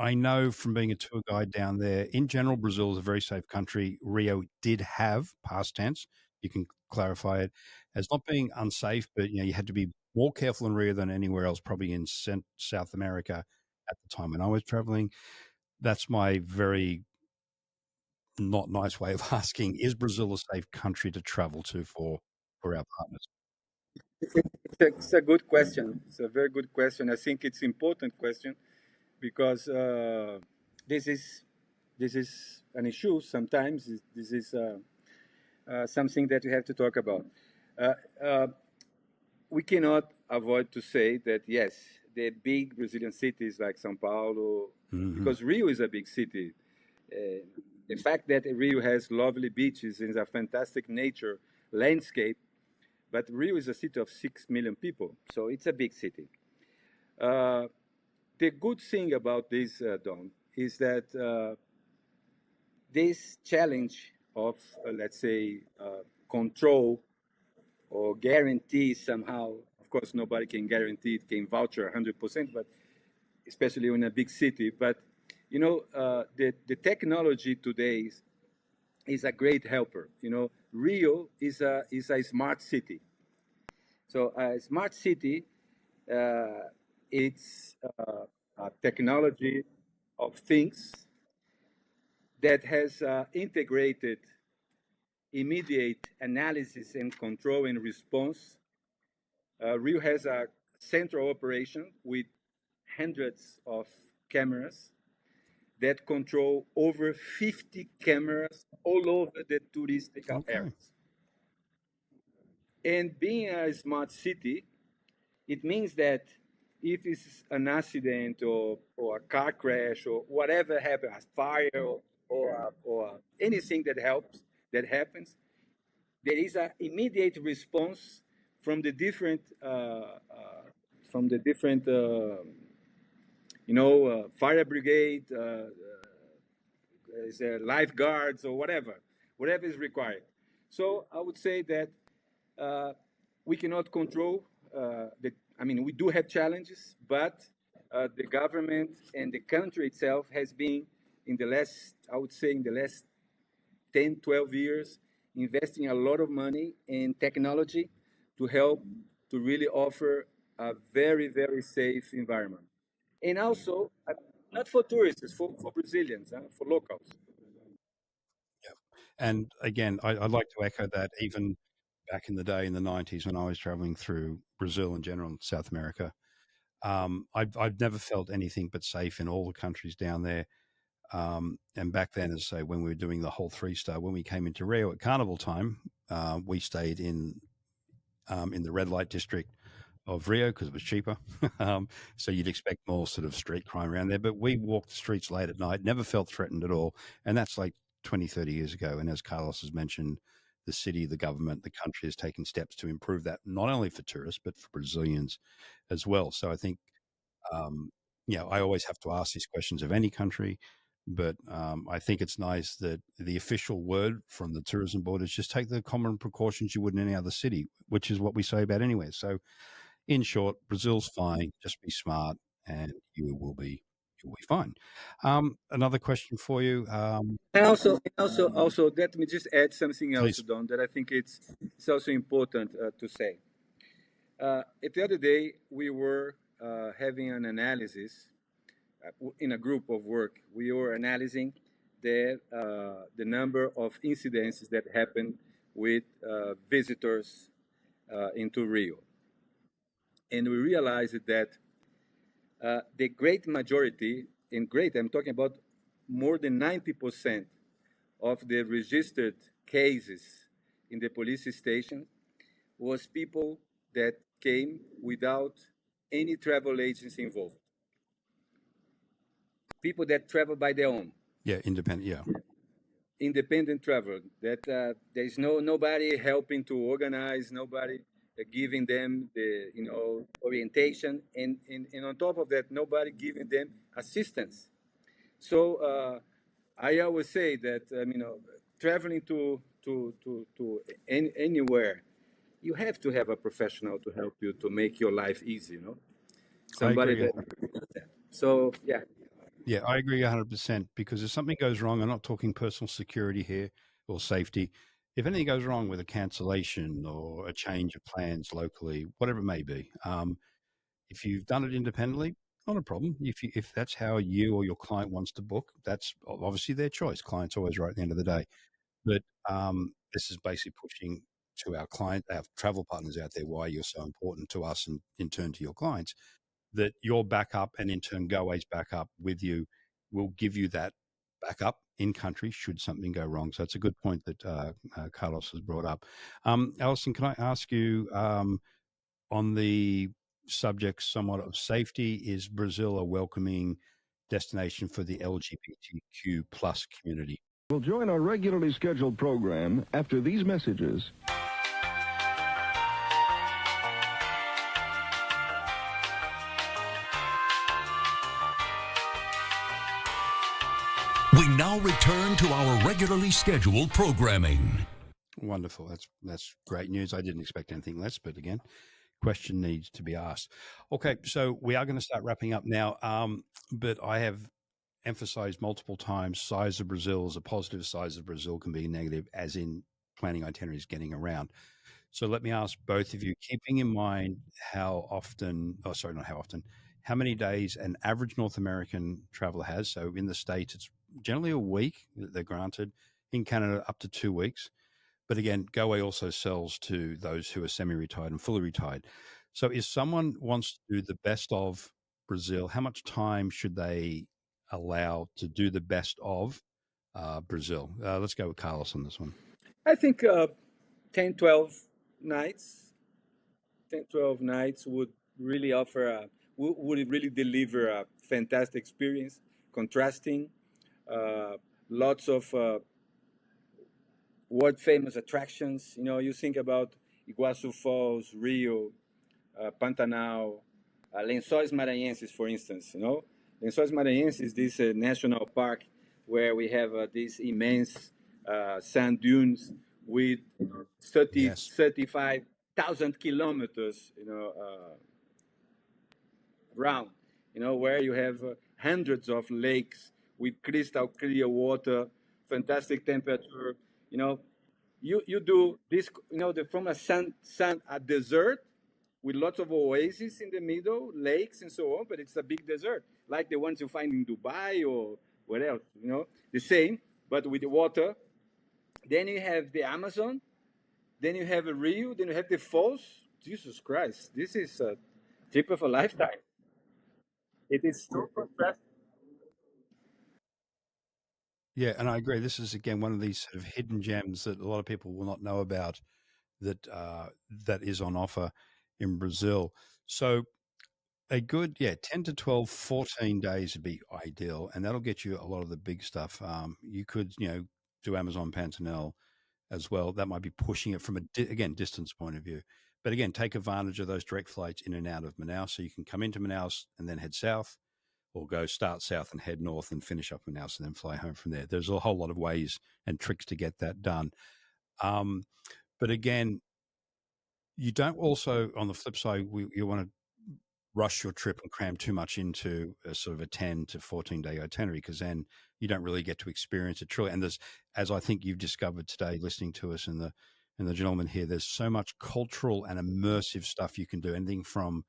I know from being a tour guide down there, in general, Brazil is a very safe country. Rio did have, past tense, you can clarify it, as not being unsafe, but you had to be more careful in Rio than anywhere else, probably in South America at the time when I was traveling. That's my very not nice way of asking: is Brazil a safe country to travel to for our partners? It's a good question. It's a very good question. I think it's important question because this is this is an issue. Sometimes this is something that we have to talk about. Uh, uh, we cannot avoid to say that yes, the big Brazilian cities like São Paulo, because Rio is a big city. The fact that Rio has lovely beaches and a fantastic nature landscape, but Rio is a city of 6 million people, so it's a big city. The good thing about this, Don, is that this challenge of, let's say, control or guarantee somehow, of course, nobody can guarantee it, can voucher 100%, but especially in a big city. But, the technology today is a great helper. Rio is a smart city. So a smart city, it's a technology of things that has integrated immediate analysis and control and response. Rio has a central operation with hundreds of cameras that control over 50 cameras all over the touristical Okay. areas. And being a smart city, it means that if it's an accident or a car crash or whatever happens, a fire or anything that happens, there is an immediate response from the different fire brigade, lifeguards or whatever is required. So I would say that we cannot control we do have challenges, but the government and the country itself has been in the last 10, 12 years, investing a lot of money in technology to help to really offer a very, very safe environment. And also, not for tourists, for Brazilians, for locals. And again, I'd like to echo that. Even back in the day in the 90s when I was traveling through Brazil in general and South America, I've never felt anything but safe in all the countries down there. And back then, as I say, when we were doing the whole 3-star, when we came into Rio at Carnival time, we stayed in the red light district of Rio because it was cheaper. So you'd expect more sort of street crime around there. But we walked the streets late at night, never felt threatened at all. And that's like 20, 30 years ago. And as Carlos has mentioned, the city, the government, the country has taken steps to improve that, not only for tourists, but for Brazilians as well. So I think, I always have to ask these questions of any country. But I think it's nice that the official word from the tourism board is just take the common precautions you would in any other city, which is what we say about anywhere. So in short, Brazil's fine. Just be smart, and you'll be fine. Another question for you, And also, let me just add something else, please. Don, that I think it's also important to say. At the other day, we were having an analysis in a group of work. We were analyzing the number of incidents that happened with visitors into Rio, and we realized that the great majority, I'm talking about more than 90% of the registered cases in the police station was people that came without any travel agency involved. People that travel by their own, Yeah, independent. Yeah, independent travel. That there's nobody helping to organize, nobody giving them the orientation, and on top of that, nobody giving them assistance. So I always say that traveling to anywhere, you have to have a professional to help you to make your life easy. I Somebody agree. that. So yeah. Yeah, I agree 100% because if something goes wrong, I'm not talking personal security here or safety. If anything goes wrong with a cancellation or a change of plans locally, whatever it may be, if you've done it independently, not a problem. If that's how you or your client wants to book, that's obviously their choice. Client's always right at the end of the day. But this is basically pushing to our travel partners out there, why you're so important to us and in turn to your clients, that your backup and in turn Goaway's backup with you will give you that backup in country should something go wrong. So it's a good point that Carlos has brought up. Alisson, can I ask you, on the subject somewhat of safety, is Brazil a welcoming destination for the LGBTQ plus community? We'll join our regularly scheduled program after these messages. We now return to our regularly scheduled programming. Wonderful. That's great news. I didn't expect anything less, but again, question needs to be asked. Okay, so we are going to start wrapping up now. But I have emphasized multiple times size of Brazil is a positive, size of Brazil can be negative, as in planning itineraries getting around. So let me ask both of you, keeping in mind how many days an average North American traveler has. So in the States, it's generally a week that they're granted. In Canada, up to 2 weeks. But again, GoAway also sells to those who are semi-retired and fully retired. So if someone wants to do the best of Brazil, how much time should they allow to do the best of Brazil? Let's go with Carlos on this one. I think 10, 12 nights. 10, 12 nights would really would really deliver a fantastic experience, contrasting, lots of world famous attractions. You know, you think about Iguazu Falls, Rio, Pantanal, Lençóis Maranhenses, for instance. You know, Lençóis Maranhenses is this national park where we have these immense sand dunes with 35,000 kilometers, round, where you have hundreds of lakes with crystal clear water, fantastic temperature. You do this, from a desert with lots of oases in the middle, lakes and so on, but it's a big desert, like the ones you find in Dubai or what else, the same, but with the water. Then you have the Amazon, then you have a Rio, then you have the falls. Jesus Christ, this is a trip of a lifetime. It is so contrasting. Yeah, and I agree. This is again one of these sort of hidden gems that a lot of people will not know about that that is on offer in Brazil. So a good 10 to 12, 14 days would be ideal, and that'll get you a lot of the big stuff. You could do Amazon Pantanal as well. That might be pushing it from a distance point of view. But again, take advantage of those direct flights in and out of Manaus, so you can come into Manaus and then head south, or go start south and head north and finish up Manaus and then fly home from there. There's a whole lot of ways and tricks to get that done. But again, you don't also, on the flip side, you want to rush your trip and cram too much into a sort of a 10 to 14 day itinerary, because then you don't really get to experience it truly. And there's, as I think you've discovered today, listening to us and the gentleman here, there's so much cultural and immersive stuff you can do. Anything from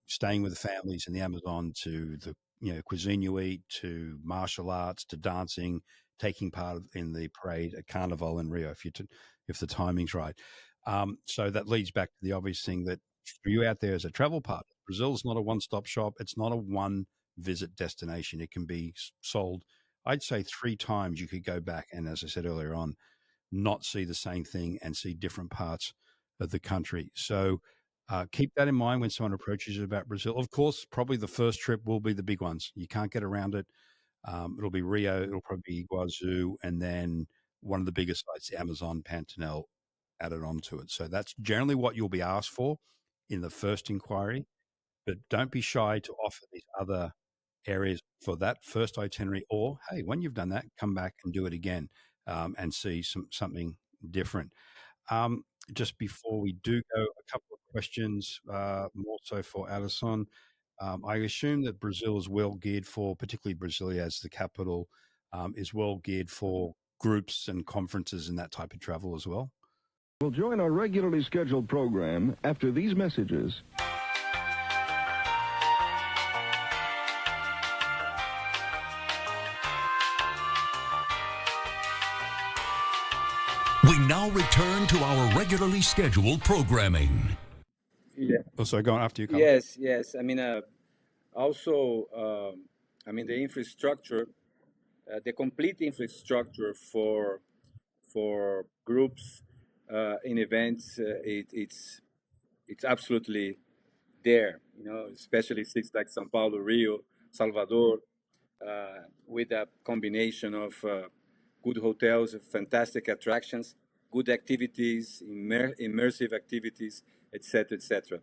staying with the families in the Amazon, to the cuisine you eat, to martial arts, to dancing, taking part in the parade at Carnaval in Rio, if the timing's right. So that leads back to the obvious thing, that for you out there as a travel partner, Brazil's not a one-stop shop. It's not a one-visit destination. It can be sold, I'd say, 3 times. You could go back and, as I said earlier on, not see the same thing and see different parts of the country. So keep that in mind when someone approaches you about Brazil. Of course, probably the first trip will be the big ones. You can't get around it. It'll be Rio, it'll probably be Iguazu, and then one of the biggest sites, the Amazon Pantanal, added onto it. So that's generally what you'll be asked for in the first inquiry. But don't be shy to offer these other areas for that first itinerary, or hey, when you've done that, come back and do it again, and see something different. Just before we do go, a couple of questions, more so for Alisson. I assume that Brazil is well geared for, particularly Brasilia as the capital, is well geared for groups and conferences and that type of travel as well. We'll join our regularly scheduled program after these messages. We now return to our regularly scheduled programming. Yeah. Oh, sorry, going after you, Carlos. Yes. I mean, also, the infrastructure, the complete infrastructure for groups in events, it's absolutely there, especially cities like São Paulo, Rio, Salvador, with a combination of good hotels, fantastic attractions, good activities, immersive activities, etc., etc.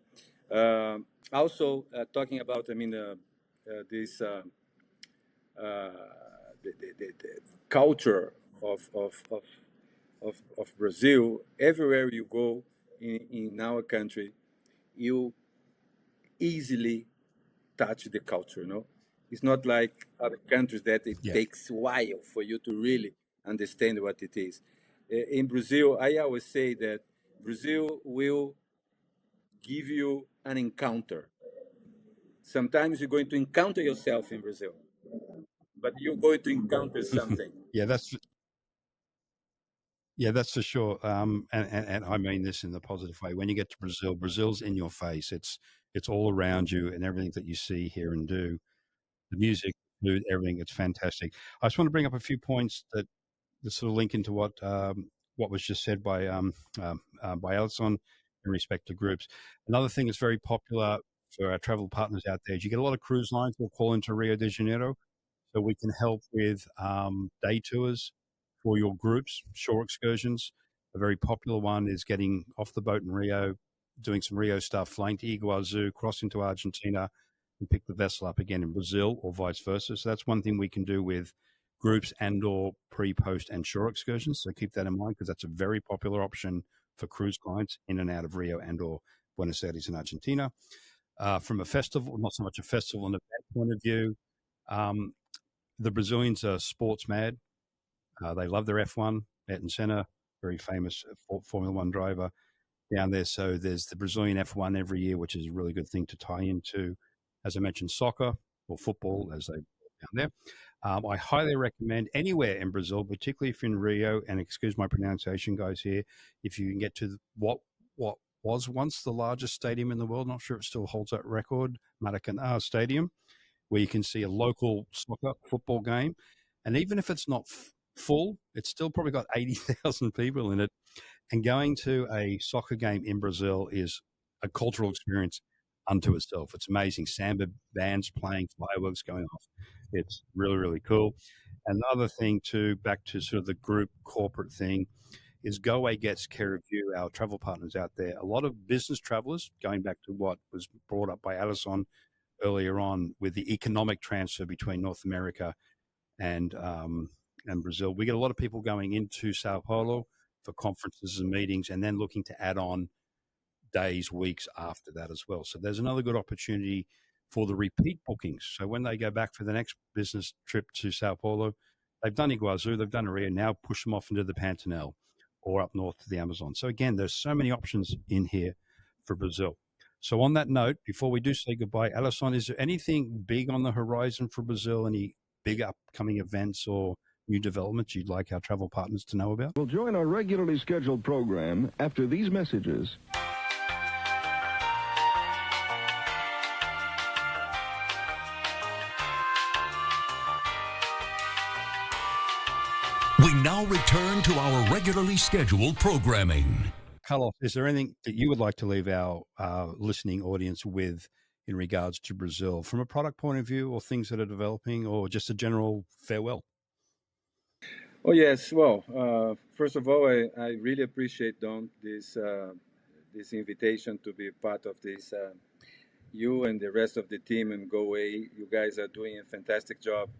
Also, talking about, this the culture of, of, of, of Brazil. Everywhere you go in our country, you easily touch the culture. It's not like other countries that it Yeah. takes a while for you to really understand what it is. In Brazil, I always say that Brazil will give you an encounter. Sometimes you're going to encounter yourself in Brazil, but you're going to encounter something. Yeah, that's for sure. And I mean this in the positive way. When you get to Brazil, Brazil's in your face. It's all around you, and everything that you see, hear, and do. The music, food, everything. It's fantastic. I just want to bring up a few points that sort of link into what was just said by Alisson in respect to groups. Another thing that's very popular for our travel partners out there is you get a lot of cruise lines will call into Rio de Janeiro, so we can help with day tours for your groups, shore excursions. A very popular one is getting off the boat in Rio, doing some Rio stuff, flying to Iguazu, crossing to Argentina, and pick the vessel up again in Brazil or vice versa. So that's one thing we can do with groups and or pre, post, and shore excursions. So keep that in mind because that's a very popular option for cruise clients in and out of Rio and or Buenos Aires in Argentina. From a festival, not so much a festival and event point of view, um, the Brazilians are sports mad. They love their F1. Ayrton Senna, very famous Formula One driver down there. So there's the Brazilian F1 every year, which is a really good thing to tie into, as I mentioned, soccer or football, as they down there. I highly recommend anywhere in Brazil, particularly if you're in Rio, and excuse my pronunciation, guys, here, if you can get to what was once the largest stadium in the world, not sure it still holds that record, Maracanã Stadium, where you can see a local soccer football game. And even if it's not full, it's still probably got 80,000 people in it. And going to a soccer game in Brazil is a cultural experience unto itself. It's amazing. Samba bands playing, fireworks going off. It's really, really cool. Another thing, too, back to sort of the group corporate thing, is Go Away gets care of you, our travel partners out there. A lot of business travelers, going back to what was brought up by Alisson earlier on with the economic transfer between North America and Brazil. We get a lot of people going into Sao Paulo for conferences and meetings, and then looking to add on days, weeks after that as well. So there's another good opportunity for the repeat bookings. So when they go back for the next business trip to Sao Paulo, they've done Iguazu, they've done Rio, now push them off into the Pantanal or up north to the Amazon. So again, there's so many options in here for Brazil. So on that note, before we do say goodbye, Alisson, is there anything big on the horizon for Brazil? Any big upcoming events or new developments you'd like our travel partners to know about? We'll join our regularly scheduled program after these messages. We now return to our regularly scheduled programming. Carlos, is there anything that you would like to leave our listening audience with in regards to Brazil from a product point of view or things that are developing or just a general farewell? Oh yes. Well, first of all, I really appreciate Don this invitation to be part of this. You and the rest of the team and Go Away, you guys are doing a fantastic job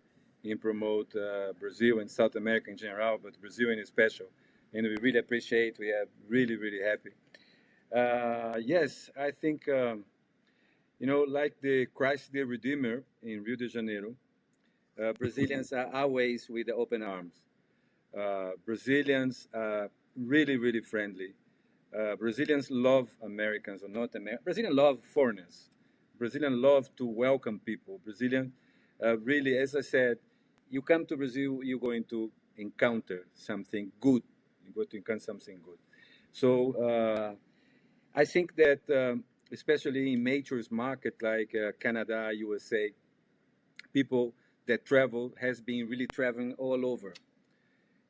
in promote Brazil and South America in general, but Brazil in special. And we really appreciate. We are really really happy. Yes, I think like the Christ the Redeemer in Rio de Janeiro, Brazilians are always with the open arms. Brazilians are really, really friendly. Brazilians love Americans or not Americans. Brazilians love foreigners. Brazilians love to welcome people. Brazilian, really, as I said, you come to Brazil, you're going to encounter something good. You're going to encounter something good. So I think that, especially in major markets like Canada, USA, people that travel has been really traveling all over.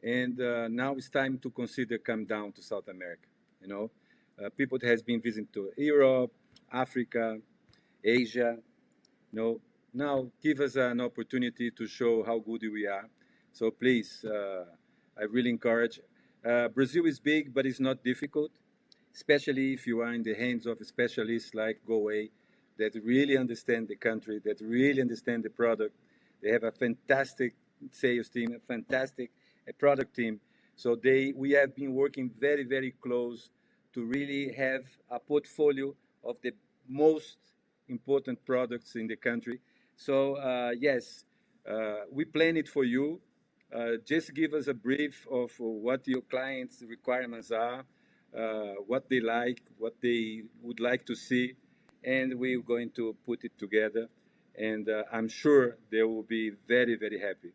And now it's time to consider come down to South America. people that has been visiting to Europe, Africa, Asia. Now give us an opportunity to show how good we are. So please, I really encourage. Brazil is big, but it's not difficult, especially if you are in the hands of specialists like GoAway that really understand the country, that really understand the product. They have a fantastic sales team, a fantastic product team. So we have been working very, very close to really have a portfolio of the most important products in the country. So yes, we plan it for you. Just give us a brief of what your clients' requirements are, what they like, what they would like to see, and we're going to put it together. And I'm sure they will be very, very happy.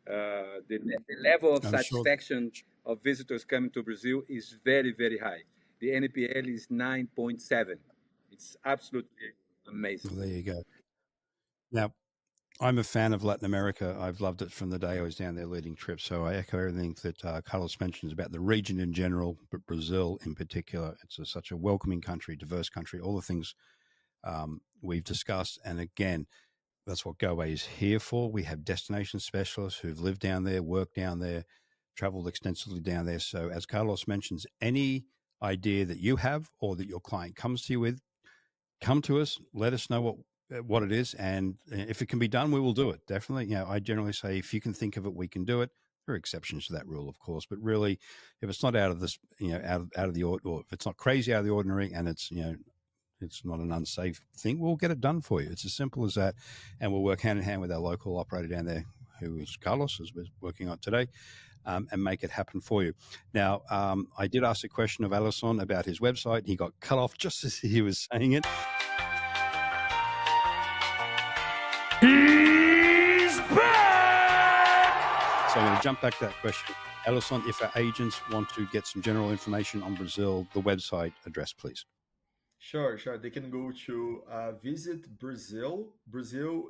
The level of I'm sure. satisfaction of visitors coming to Brazil is very, very high. The NPL is 9.7. It's absolutely amazing. Well, there you go. Now, I'm a fan of Latin America. I've loved it from the day I was down there leading trips. So I echo everything that Carlos mentions about the region in general, but Brazil in particular. It's such a welcoming country, diverse country, all the things we've discussed. And again, that's what GoAway is here for. We have destination specialists who've lived down there, worked down there, traveled extensively down there. So as Carlos mentions, any idea that you have or that your client comes to you with, come to us, let us know what it is, and if it can be done, we will do it. Definitely. I generally say if you can think of it, we can do it. There are exceptions to that rule, of course, but really, if it's not out of this, out of the ordinary, or if it's not crazy out of the ordinary, and it's it's not an unsafe thing, we'll get it done for you. It's as simple as that, and we'll work hand in hand with our local operator down there, who is Carlos, as we're working on today. And make it happen for you. Now, I did ask a question of Alisson about his website. He got cut off just as he was saying it. He's back! So I'm going to jump back to that question. Alisson, if our agents want to get some general information on Brazil, the website address, please. Sure. They can go to visit Brazil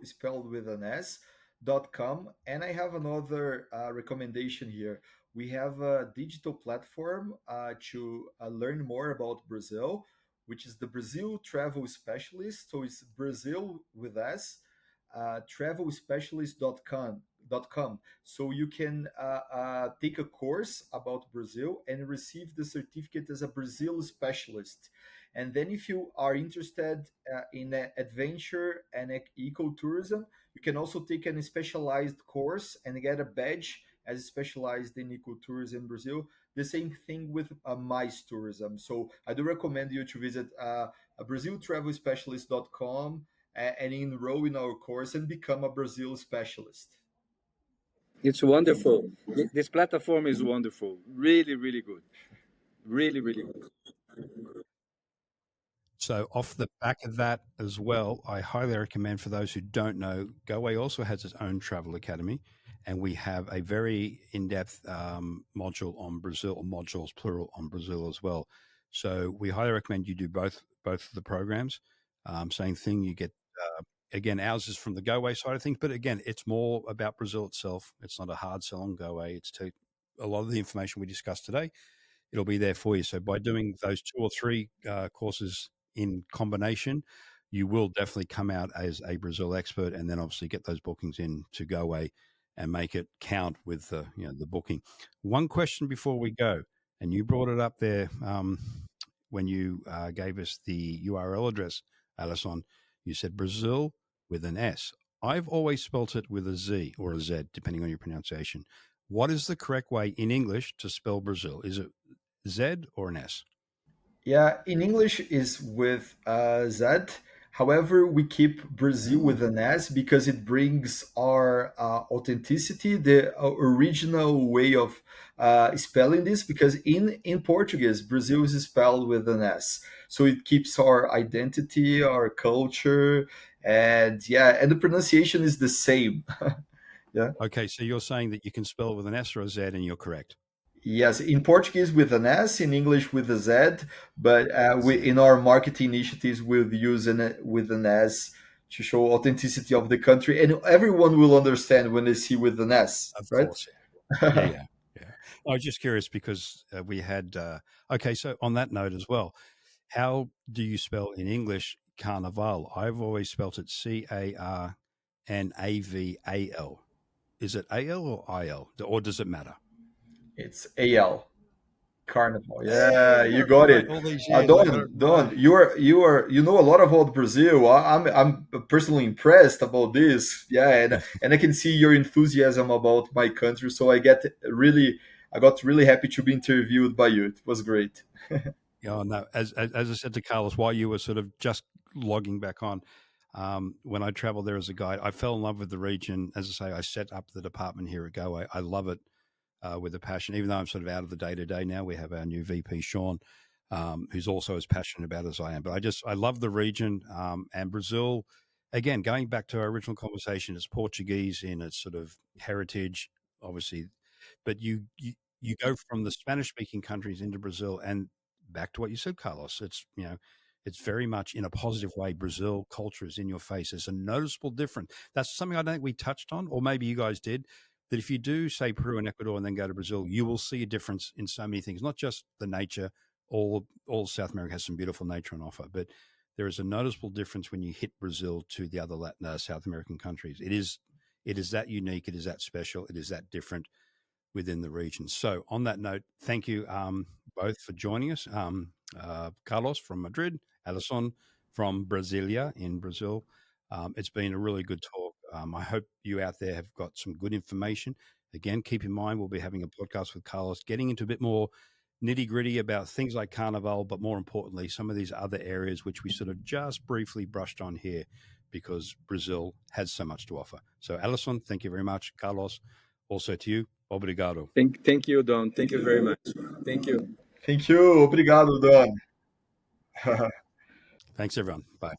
spelled with an S, .com. And I have another recommendation here. We have a digital platform to learn more about Brazil, which is the Brazil Travel Specialist. So it's Brazil with S, travelspecialist.com. So you can take a course about Brazil and receive the certificate as a Brazil specialist. And then if you are interested in adventure and ecotourism, you can also take a specialized course and get a badge as specialized in ecotourism in Brazil. The same thing with MICE tourism. So I do recommend you to visit braziltravelspecialist.com and enroll in our course and become a Brazil specialist. It's wonderful. This platform is wonderful. Really, really good. Really, really good. So off the back of that as well, I highly recommend, for those who don't know, GoAway also has its own travel academy, and we have a very in-depth module on Brazil, or modules plural, on Brazil as well. So we highly recommend you do both of the programs. Same thing, you get again, ours is from the GoAway side of things, but again, it's more about Brazil itself. It's not a hard sell on GoAway. It's a lot of the information we discussed today. It'll be there for you. So by doing those 2 or 3 courses in combination, you will definitely come out as a Brazil expert, and then obviously get those bookings in to GoAway and make it count with the booking. One question before we go, and you brought it up there when you gave us the URL address, Alisson. You said Brazil with an S. I've always spelt it with a Z or a Z, depending on your pronunciation. What is the correct way in English to spell Brazil? Is it Z or an S? Yeah, in English is with Z. However, we keep Brazil with an S because it brings our authenticity, the original way of spelling this. Because in Portuguese, Brazil is spelled with an S, so it keeps our identity, our culture, and the pronunciation is the same. Yeah. Okay, so you're saying that you can spell it with an S or a Z, and you're correct. Yes, in Portuguese with an S, in English with a Z, but in our marketing initiatives, we'll use with an S to show authenticity of the country, and everyone will understand when they see with an S, Of right? course. Yeah. I was just curious because we had, okay, so on that note as well, How do you spell in English Carnaval? I've always spelt it Carnaval. Is it AL or IL, or does it matter? It's AL. Carnival. Hey, Yeah, I got you it got right it. all these years. I got it Don, right. you know a lot about Brazil. I'm personally impressed about this. Yeah, and I can see your enthusiasm about my country. So I got really happy to be interviewed by you. It was great. Yeah, no. As I said to Carlos, while you were sort of just logging back on, when I traveled there as a guide, I fell in love with the region. As I say, I set up the department here at Go. I love it with a passion. Even though I'm sort of out of the day to day now, we have our new VP Sean, who's also as passionate about it as I am. But I love the region and Brazil. Again, going back to our original conversation, it's Portuguese in its sort of heritage, obviously, but you go from the Spanish speaking countries into Brazil and back to what you said, Carlos. It's very much in a positive way. Brazil culture is in your face. There's a noticeable difference. That's something I don't think we touched on, or maybe you guys did. That if you do say Peru and Ecuador and then go to Brazil, you will see a difference in so many things, not just the nature. All South America has some beautiful nature on offer, but there is a noticeable difference when you hit Brazil to the other South American countries. It is that unique. It is that special. It is that different within the region. So, on that note, thank you both for joining us. Carlos from Madrid, Alisson from Brasilia in Brazil. It's been a really good talk. I hope you out there have got some good information. Again, keep in mind, we'll be having a podcast with Carlos, getting into a bit more nitty gritty about things like Carnaval, but more importantly, some of these other areas which we sort of just briefly brushed on here because Brazil has so much to offer. So, Alisson, thank you very much. Carlos, also to you. Obrigado. Thank you, Don. Thank you very much. Thank you. Thank you. Obrigado, Don. Thanks, everyone. Bye.